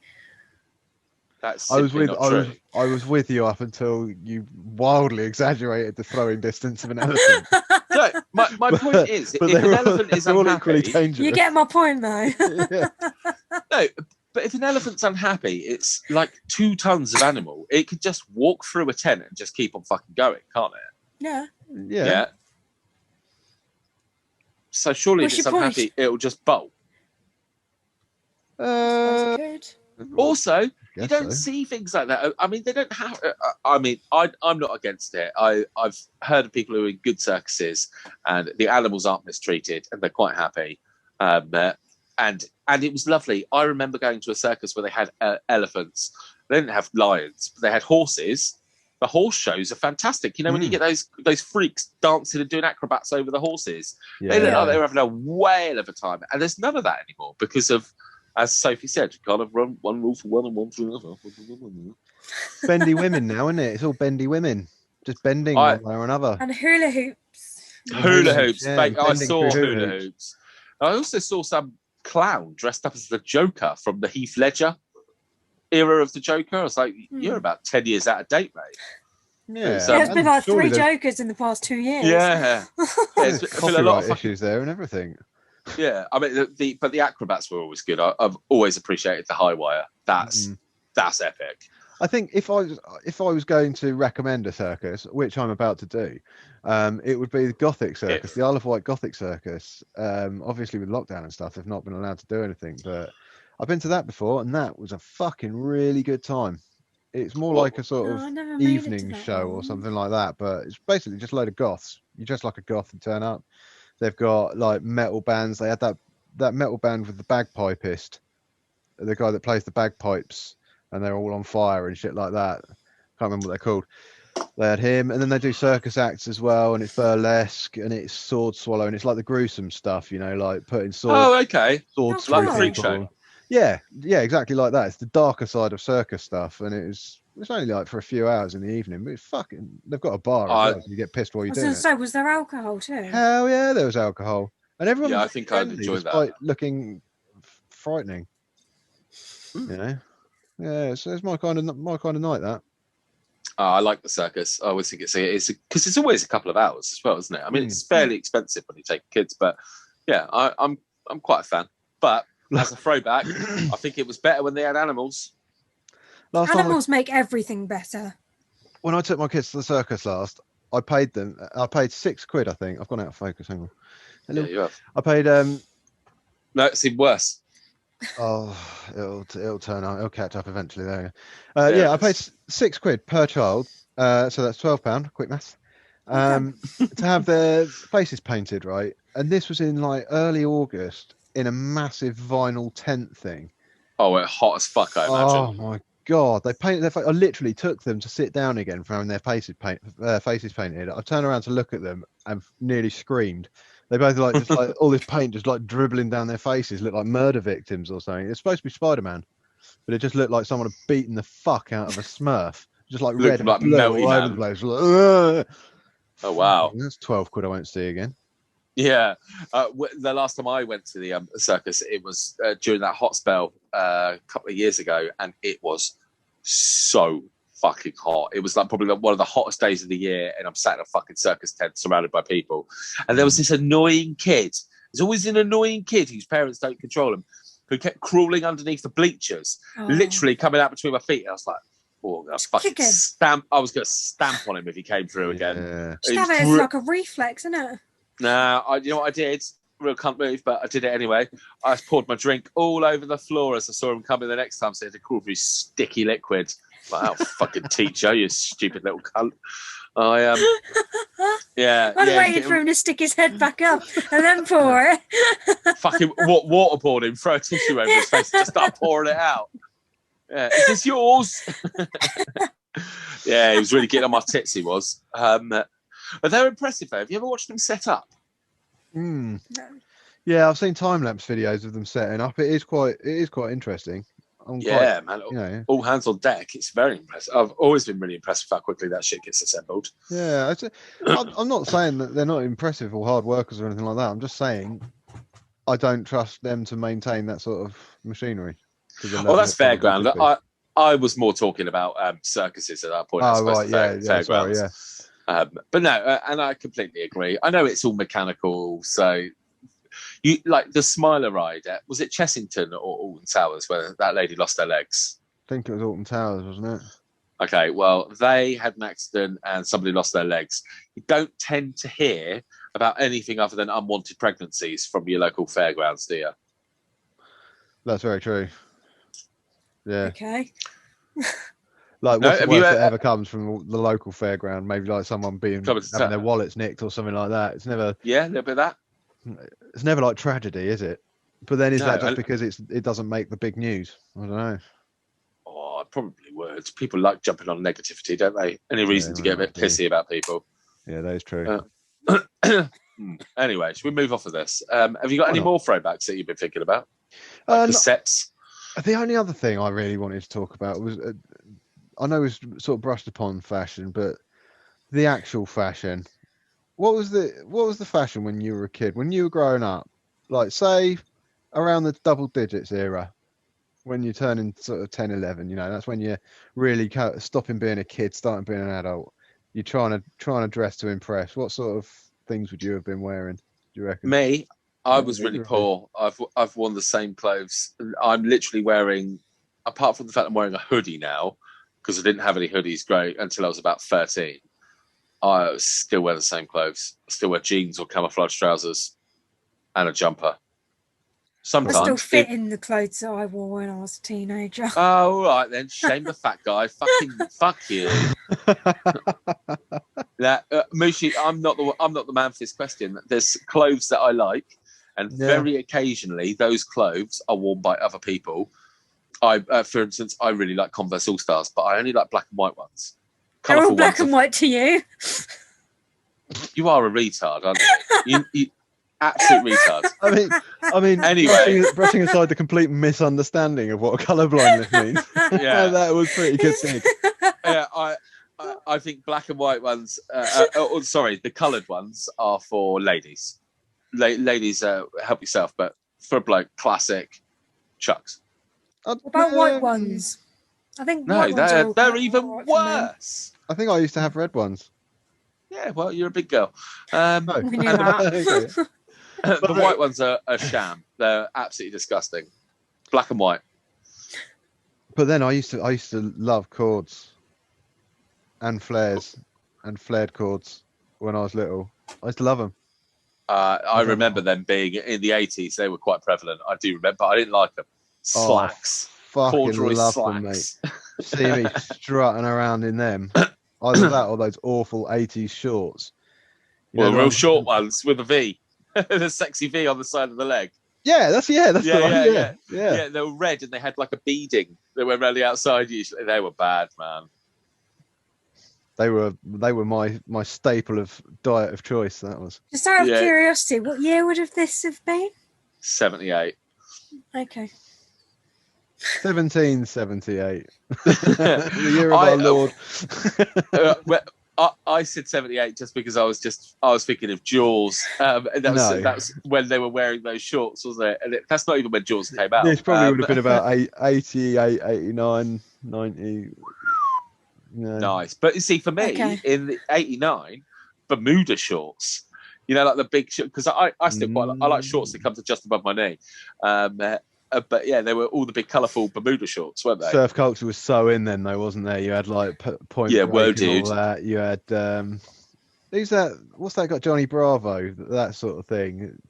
That's simply not true. I was with you up until you wildly exaggerated the throwing distance of an elephant. No, my point is, if an elephant is unhappy, you get my point, though. Yeah. No, but if an elephant's unhappy, it's like 2 tons of animal. It could just walk through a tent and just keep on fucking going, can't it? Yeah. Yeah. So surely if it's unhappy, it'll just bolt. Also, you don't see things like that. I mean, they don't have. I mean, I'm not against it. I've heard of people who are in good circuses, and the animals aren't mistreated, and they're quite happy. And it was lovely. I remember going to a circus where they had elephants. They didn't have lions, but they had horses. The horse shows are fantastic. You know, when you get those freaks dancing and doing acrobats over the horses, they look like they were having a whale of a time. And there's none of that anymore because of, as Sophie said, you can't have one rule for one and one for another. Bendy women now, isn't it? It's all bendy women, just bending one way or another. And hula hoops. Hula hoops. Yeah, I saw hula hoops. I also saw some clown dressed up as the Joker from the Heath Ledger era of the Joker. I was like, you're about 10 years out of date, mate. Yeah, there's been like 3 Jokers in the past 2 years. Yeah, there's a lot of issues there and everything. Yeah, I mean, but the acrobats were always good. I've always appreciated the high wire. That's epic. I think if I was going to recommend a circus, which I'm about to do, it would be the Gothic Circus, the Isle of Wight Gothic Circus. Obviously with lockdown and stuff, they've not been allowed to do anything, but I've been to that before, and that was a fucking really good time. It's more like a sort of evening show or something like that, but it's basically just a load of goths. You dress like a goth and turn up. They've got like metal bands. They had that metal band with the bagpipist, the guy that plays the bagpipes, and they're all on fire and shit like that. Can't remember what they're called. They had him, and then they do circus acts as well, and it's burlesque, and it's sword swallowing. It's like the gruesome stuff, you know, like putting swords. Oh, okay. Swords like through a freak people. show. Yeah, exactly like that. It's the darker side of circus stuff, and it's only like for a few hours in the evening, but it's fucking. They've got a bar as well, so you get pissed while you're doing it. So was there alcohol too? Hell yeah, there was alcohol, and everyone. Yeah, I think I'd enjoy that. Despite looking frightening, you know. Yeah, so it's my kind of night. That. I like the circus. I always think it's because it's always a couple of hours as well, isn't it? I mean, it's fairly expensive when you take kids, but yeah, I'm quite a fan. But as a throwback, I think it was better when they had animals. Animals make everything better. When I took my kids to the circus last, I paid them. I paid £6, I think. I've gone out of focus. Hang on. Yeah, you have. I paid. No, it's even worse. Oh, it'll turn up. It'll catch up eventually. There. I paid £6 per child. So that's £12. Quick maths. To have their faces painted, right? And this was in like early August in a massive vinyl tent thing. Oh, it's hot as fuck, I imagine. Oh my god, they painted their face. I literally took them to sit down again from having their faces painted. I turned around to look at them and nearly screamed. They both like just like all this paint just like dribbling down their faces, looked like murder victims or something. It's supposed to be Spider-Man, but it just looked like someone had beaten the fuck out of a Smurf, just like red and like blue all over the place. Like, oh wow, that's £12 I won't see again. Yeah, the last time I went to the circus, it was during that hot spell a couple of years ago, and it was so fucking hot. It was like probably one of the hottest days of the year, and I'm sat in a fucking circus tent surrounded by people, and there was this annoying kid. There's always an annoying kid whose parents don't control him, who kept crawling underneath the bleachers, literally coming out between my feet. And I was like, oh, I was going to stamp on him if he came through again. Yeah. Just have it as like a reflex, isn't it? Nah, you know what I did? Real cunt move, but I did it anyway. I just poured my drink all over the floor as I saw him coming the next time, so he had to crawl through sticky liquid. Like, I'll fucking teach you, you stupid little cunt. I waited for him to stick his head back up and then pour it. Fucking waterboard him, throw a tissue over his face, and just start pouring it out. Yeah, is this yours? Yeah, he was really getting on my tits. He was. But they're impressive, though. Have you ever watched them set up? No. Yeah, I've seen time lapse videos of them setting up. It is quite interesting. Yeah, man. All hands on deck. It's very impressive. I've always been really impressed with how quickly that shit gets assembled. Yeah, I'm not saying that they're not impressive or hard workers or anything like that. I'm just saying I don't trust them to maintain that sort of machinery. Well, that's fairground. I was more talking about circuses at that point. Oh, right, yeah, sorry, yeah. But no, and I completely agree. I know it's all mechanical, so you like the Smiler ride. Was it Chestington or Alton Towers where that lady lost her legs? I think it was Alton Towers, wasn't it? Okay, well, they had an accident and somebody lost their legs. You don't tend to hear about anything other than unwanted pregnancies from your local fairgrounds, do you? That's very true. Yeah. Okay. Like, what's the worst that ever comes from the local fairground? Maybe like someone having their wallets nicked or something like that. It's never. Yeah, a little bit of that. It's never like tragedy, is it? But then is that just because it doesn't make the big news? I don't know. Oh, it probably would. People like jumping on negativity, don't they? Any reason to get a bit pissy about people. Yeah, that is true. Anyway, should we move off of this? Have you got any more throwbacks that you've been thinking about? The sets? The only other thing I really wanted to talk about was, I know it's sort of brushed upon fashion, but the actual fashion. What was the fashion when you were a kid? When you were growing up, like say around the double digits era, when you're turning sort of 10, 11, that's when you're really stopping being a kid, starting being an adult. You're trying to dress to impress. What sort of things would you have been wearing? Do you reckon? Me, I was really poor. I've worn the same clothes. I'm literally wearing, apart from the fact I'm wearing a hoodie now, because I didn't have any hoodies until I was about 13. I still wear the same clothes. I still wear jeans or camouflage trousers and a jumper. Sometimes I still fit in the clothes that I wore when I was a teenager. Oh, all right then. Shame the fat guy. Fuck you. Mushi, I'm not the man for this question. There's clothes that I like, and very occasionally those clothes are worn by other people. For instance, I really like Converse All Stars, but I only like black and white ones. They're all black and white to you. You are a retard, aren't you? You absolute retard. I mean. Anyway, brushing aside the complete misunderstanding of what colourblindness means. Yeah, that was pretty good thing. Yeah, I think black and white ones. The coloured ones are for ladies. Ladies, help yourself. But for a bloke, classic Chucks. What about white ones? I think they're even worse. I think I used to have red ones. Yeah, well, you're a big girl. The white ones are a sham. They're absolutely disgusting. Black and white. But then I used to love cords and flares and flared cords when I was little. I used to love them. I remember them being in the 80s. They were quite prevalent. I do remember. I didn't like them. Slacks. Fucking love them, mate. See me strutting around in them. Either that or those awful 80s shorts. Real short ones with a V. The sexy V on the side of the leg. Yeah, that's the one. Yeah, they were red and they had like a beading that went around the outside usually. They were bad, man. They were my staple of diet of choice, that was. Just out of curiosity, what year would this have been? 78. Okay. 1778. The year of our Lord. I said 78 just because I was thinking of Jaws. That was when they were wearing those shorts, wasn't it? And that's not even when Jaws came out. This probably would have been about 88, 89, 90. Nice. But you see, for me, in the 89, Bermuda shorts, like the big shorts, because I still I like shorts that come to just above my knee. But yeah, they were all the big colourful Bermuda shorts, weren't they? Surf culture was so in then, though, wasn't there? You had like Point Break and all that. You had who's that? What's that got? Johnny Bravo, that sort of thing.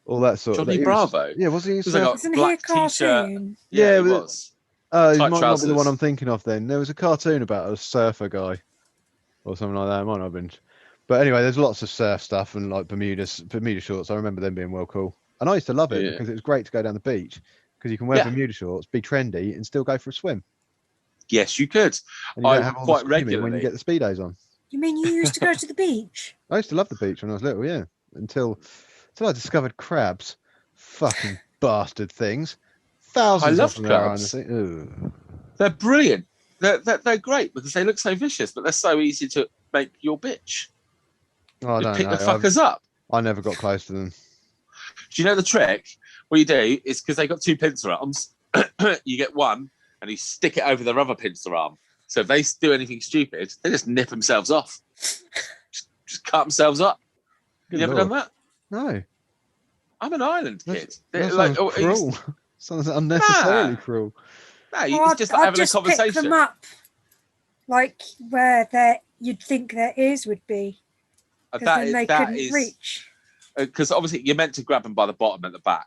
All that sort of Johnny Bravo. Wasn't he? Wasn't he a cartoon? Yeah, it was. It might not be the one I'm thinking of. Then there was a cartoon about a surfer guy, or something like that. It might not have been. But anyway, there's lots of surf stuff and like Bermuda shorts. I remember them being well cool. And I used to love it because it was great to go down the beach because you can wear Bermuda shorts, be trendy, and still go for a swim. Yes, you could. And you don't have all quite regularly when you get the Speedos on. You mean you used to go to the beach? I used to love the beach when I was little, yeah. Until I discovered crabs. Fucking bastard things. thousands I love of them there, clubs. honestly. Ooh. They're brilliant. They're great because they look so vicious, but they're so easy to make your bitch. I Just don't pick know. the fuckers up. I never got close to them. Do you know the trick? What you do is because they got 2 pincer arms, you get one and you stick it over their other pincer arm. So if they do anything stupid, they just nip themselves off. Just cut themselves up. You Good never Lord. done that? No. I'm an island kid. That Like, sounds cruel. Sounds unnecessarily cruel. No, it's just like having a conversation. Pick them up, like where you'd think their ears would be, because then they couldn't reach. Because obviously you're meant to grab them by the bottom at the back,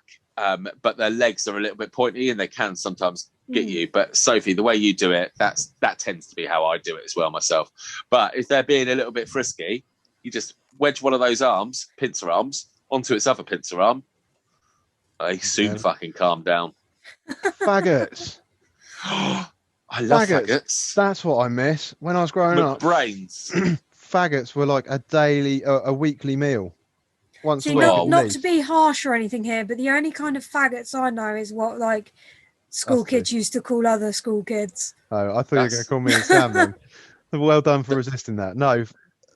but their legs are a little bit pointy and they can sometimes get you. But Sophie, the way you do it, that tends to be how I do it as well myself. But if they're being a little bit frisky, you just wedge one of those arms, pincer arms, onto its other pincer arm. They soon fucking calm down. Faggots. I love faggots. That's what I miss. When I was growing up, brains. Faggots were like a weekly meal. Once See, a week. not to be harsh or anything here, but the only kind of faggots I know is what like school kids used to call other school kids. Oh, I thought you were going to call me and Sam then. Well done for resisting that. No,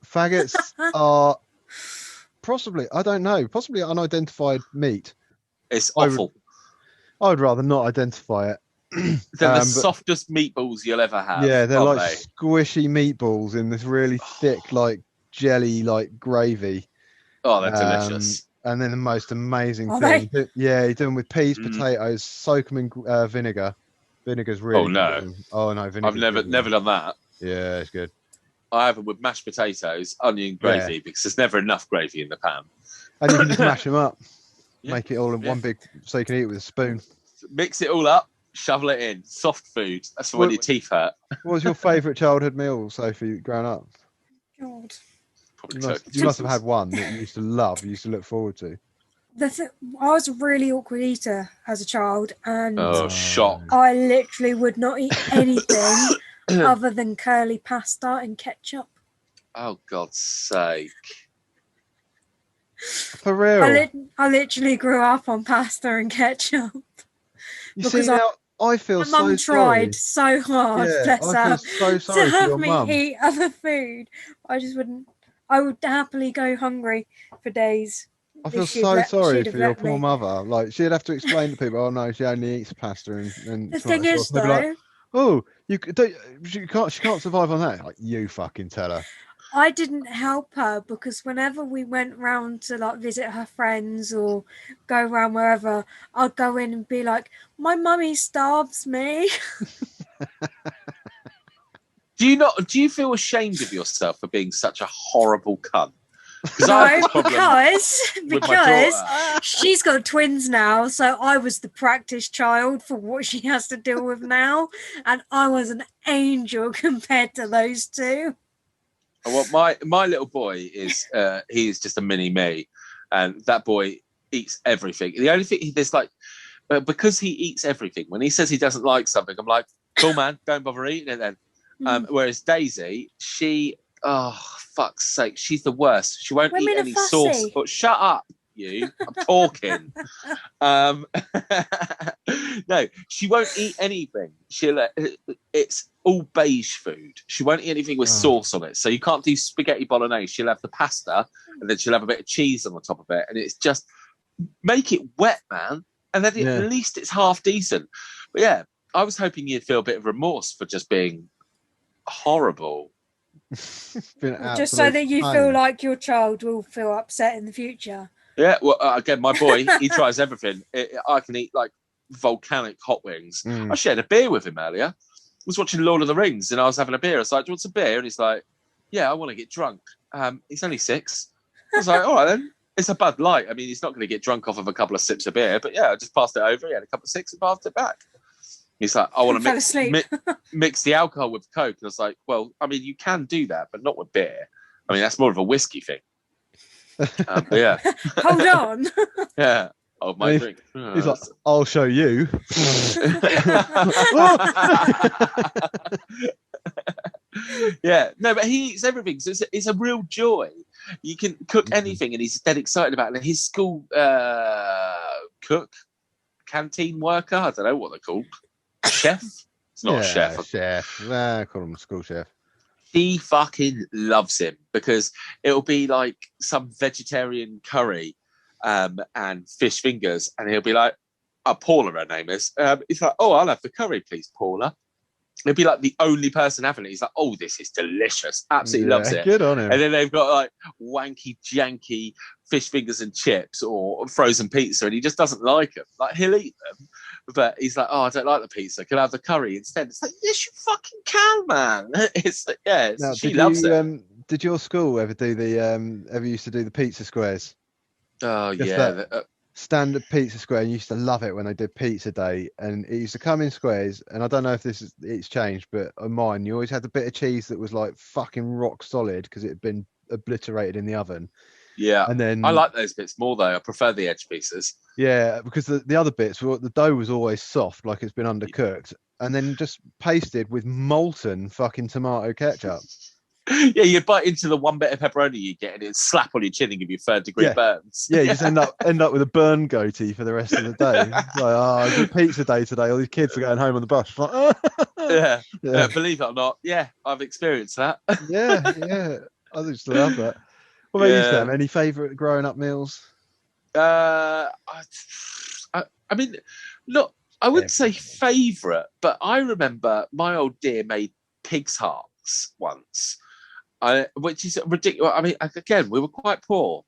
faggots are possibly unidentified meat. It's awful. I would rather not identify it. They're the softest meatballs you'll ever have. Yeah, they're like squishy meatballs in this really thick, like jelly, like gravy. Oh, they're delicious. And then the most amazing thing. Yeah, you do them with peas, potatoes, soak them in vinegar. Vinegar's really good. Oh, no. I've never done that. Yeah, it's good. I have them with mashed potatoes, onion gravy, because there's never enough gravy in the pan. And you can just mash them up. Make it all in one big, so you can eat it with a spoon. Mix it all up, shovel it in. Soft food. That's for when your teeth hurt. What was your favourite childhood meal, Sophie, growing up? God. You must have had one that you used to love, you used to look forward to. I was a really awkward eater as a child, and shock! I literally would not eat anything other than curly pasta and ketchup. Oh, God's sake! For real? I literally grew up on pasta and ketchup. You see now, I feel so my mum tried so hard, bless her, to have me eat other food. I just wouldn't. I would happily go hungry for days. I feel so sorry for your poor mother. Like, she'd have to explain to people, oh no, she only eats pasta and the thing is though, like, oh, she can't survive on that. Like, you fucking tell her. I didn't help her because whenever we went round to like visit her friends or go around wherever, I'd go in and be like, my mummy starves me. Do you feel ashamed of yourself for being such a horrible cunt? No, because she's got twins now, so I was the practice child for what she has to deal with now, and I was an angel compared to those two. Well, my little boy is he's just a mini me, and that boy eats everything. The only thing there's like, because he eats everything. When he says he doesn't like something, I'm like, cool man, don't bother eating it then. Whereas Daisy, she, oh fuck's sake, she's the worst. She won't eat any sauce. But shut up, you. I'm talking. No, she won't eat anything. It's all beige food. She won't eat anything with sauce on it. So you can't do spaghetti bolognese. She'll have the pasta, and then she'll have a bit of cheese on the top of it, and it's just make it wet, man. And then at least it's half decent. But yeah, I was hoping you'd feel a bit of remorse for just being horrible. Just so that you feel like your child will feel upset in the future. Yeah, well, again, my boy, he tries everything. I can eat like volcanic hot wings. I shared a beer with him earlier. I was watching Lord of the Rings and I was having a beer. I was like, do you want some beer? And he's like, yeah, I want to get drunk. He's only 6. I was like, all right then. It's a Bud Light. I mean, he's not going to get drunk off of a couple of sips of beer, but yeah, I just passed it over. He had a couple of sips and passed it back. He's like, I want to mix the alcohol with Coke. And I was like, well, I mean, you can do that, but not with beer. I mean, that's more of a whiskey thing. But yeah. Hold on. Yeah. Oh, my drink. He's like, I'll show you. Yeah. No, but he eats everything. So it's a real joy. You can cook anything, and he's dead excited about it. And his school cook, canteen worker. I don't know what they're called. Chef. It's not a chef. Chef. I call him a school chef. She fucking loves him because it'll be like some vegetarian curry and fish fingers, and he'll be like, Paula, her name is. He's like, oh, I'll have the curry, please, Paula. He'll be like the only person having it. He's like, oh, this is delicious. Absolutely loves it. Good on him. And then they've got like wanky, janky fish fingers and chips or frozen pizza, and he just doesn't like them. Like, he'll eat them, but he's like, oh, I don't like the pizza. Can I have the curry instead? It's like, yes, you fucking can, man. Now, she loves it. Did your school ever do ever used to do the pizza squares? Oh, Just yeah. Standard pizza square, and you used to love it when they did pizza day, and it used to come in squares, and I don't know if it's changed, but on mine you always had the bit of cheese that was like fucking rock solid because it had been obliterated in the oven. Yeah, and then I like those bits more though. I prefer the edge pieces. Yeah, because the other bits, the dough was always soft, like it's been undercooked, and then just pasted with molten fucking tomato ketchup. Yeah, you bite into the one bit of pepperoni you get, and it slap on your chin and give you third-degree burns. Yeah, you just end up with a burn goatee for the rest of the day. It's like, it's pizza day today. All these kids are going home on the bus. Like, yeah. Believe it or not, yeah, I've experienced that. yeah. I just love that. What about you, Sam? Any favourite growing up meals? I mean, look, I wouldn't say favourite, but I remember my old dear made pig's hearts once. Which is ridiculous. I mean, again, we were quite poor.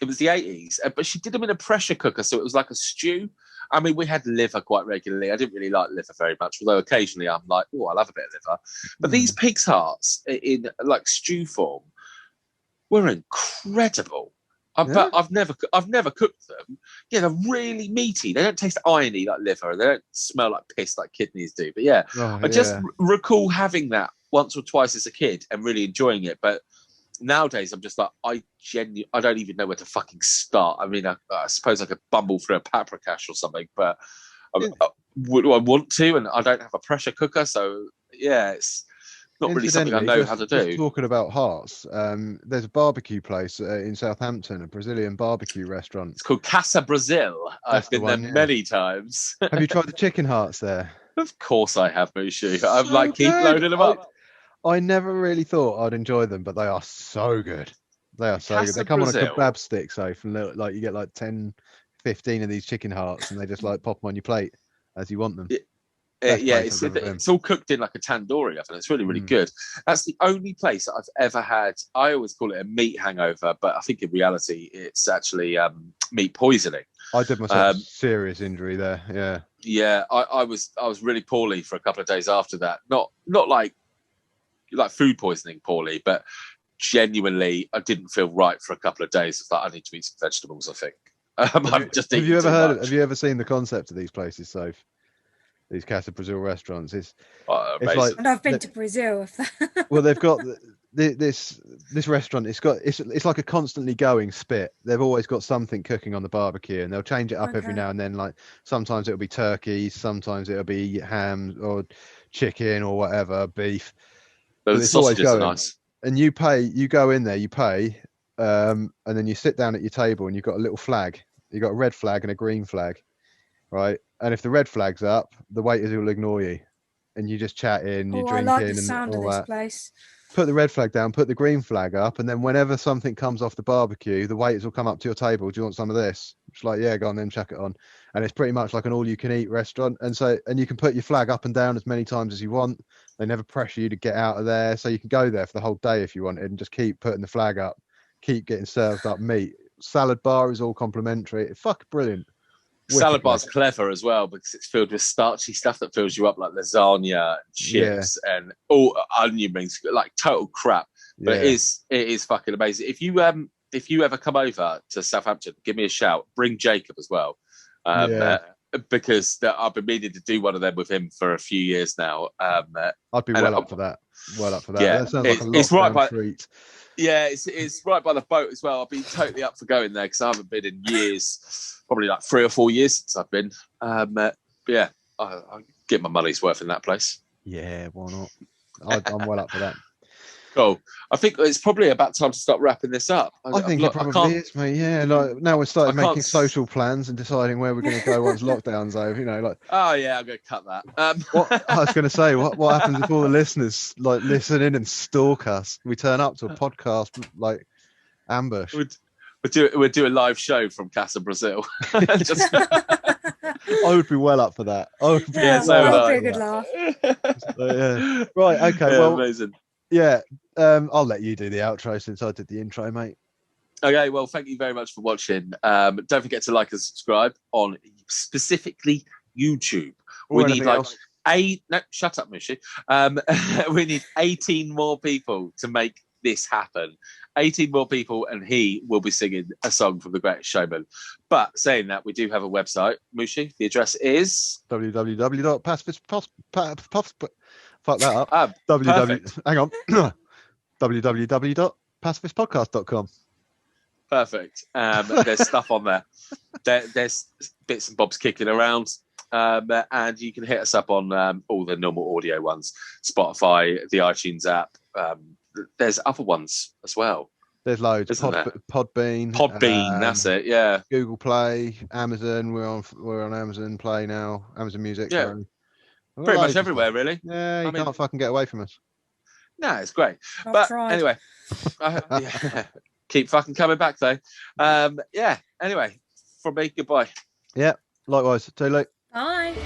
It was the 80s, but she did them in a pressure cooker, so it was like a stew. I mean, we had liver quite regularly. I didn't really like liver very much, although occasionally I'm like, oh, I love a bit of liver. But these pig's hearts in like stew form were incredible. But I've never cooked them. Yeah, they're really meaty. They don't taste irony like liver. They don't smell like piss like kidneys do. But yeah, I just recall having that once or twice as a kid and really enjoying it. But nowadays, I'm just like, I don't even know where to fucking start. I mean, I suppose I could bumble through a paprikash or something, but would I want to? And I don't have a pressure cooker, so yeah, it's not really something I know how to do. Just talking about hearts, there's a barbecue place in Southampton, a Brazilian barbecue restaurant. It's called Casa Brazil. I've been there many times. Have you tried the chicken hearts there? Of course I have, Mushu. I'm like, keep loading them up. I never really thought I'd enjoy them, but they are so good. They are so good. They come on a kebab stick, so from like you get like 10, 15 of these chicken hearts, and they just like pop them on your plate as you want them. It's all cooked in like a tandoori oven. It's really, really good. That's the only place that I've ever had. I always call it a meat hangover, but I think in reality it's actually meat poisoning. I did myself serious injury there. Yeah. Yeah, I was really poorly for a couple of days after that. Not like food poisoning poorly, but genuinely I didn't feel right for a couple of days. It's like I need to eat some vegetables, I think. Have you ever seen the concept of these places, Soph? These Casa Brazil restaurants. It's like, and I've been to Brazil. Well, they've got this restaurant. It's like a constantly going spit. They've always got something cooking on the barbecue, and they'll change it up every now and then. Like sometimes it'll be turkey, sometimes it'll be ham or chicken or whatever, beef. But it's always going. Nice. And you go in there, you pay, and then you sit down at your table, and you've got a little flag. You've got a red flag and a green flag, right? And if the red flag's up, the waiters will ignore you, and you just chat in, you drink I like in, the sound and all of this that. place. Put the red flag down, put the green flag up, and then whenever something comes off the barbecue, the waiters will come up to your table. Do you want some of this? It's like, yeah, go on then, chuck it on. And it's pretty much like an all-you-can-eat restaurant. And you can put your flag up and down as many times as you want. They never pressure you to get out of there, so you can go there for the whole day if you wanted, and just keep putting the flag up, keep getting served up meat. Salad bar is all complimentary. Fuck, brilliant. Salad bar's clever as well because it's filled with starchy stuff that fills you up, like lasagna, chips, and all onion rings, like total crap. But it is fucking amazing. If you ever come over to Southampton, give me a shout. Bring Jacob as well, because I've been meaning to do one of them with him for a few years now. I'd be well up for that. Yeah, that sounds like it's right by. Treat. Yeah, it's right by the boat as well. I've been totally up for going there because I haven't been in years, probably like 3 or 4 years since I've been. But yeah, I get my money's worth in that place. Yeah, why not? I'm well up for that. Cool. I think it's probably about time to start wrapping this up. I think it probably is, mate. Yeah, like now we're starting making social plans and deciding where we're going to go once lockdown's over. You know, like. Oh yeah, I'm going to cut that. What I was going to say, what happens if all the listeners like listen in and stalk us? We turn up to a podcast like ambush. We'd do a live show from Casa Brazil. Just... I would be well up for that. That would be a good laugh. Yeah. Right. Okay. Yeah, well, amazing. Yeah. I'll let you do the outro since I did the intro, mate. Okay. Well, thank you very much for watching. Don't forget to like and subscribe on specifically YouTube. We need like no, shut up, Mushy. We need 18 more people to make this happen. 18 more people, and he will be singing a song from The Greatest Showman. But saying that, we do have a website, Mushy. The address is www.pacifist. Fuck that up. Hang on. www.pacifistpodcast.com. Perfect. There's stuff on there. There's bits and bobs kicking around. And you can hit us up on all the normal audio ones, Spotify, the iTunes app. There's other ones as well. There's loads. Podbean. That's it. Yeah. Google Play, Amazon. We're on Amazon Play now. Amazon Music. Yeah. Pretty much everywhere, really. Yeah, you can't fucking get away from us. No, it's great. Anyway, keep fucking coming back though. Anyway, from me, goodbye. Yeah. Likewise. Too late. Bye.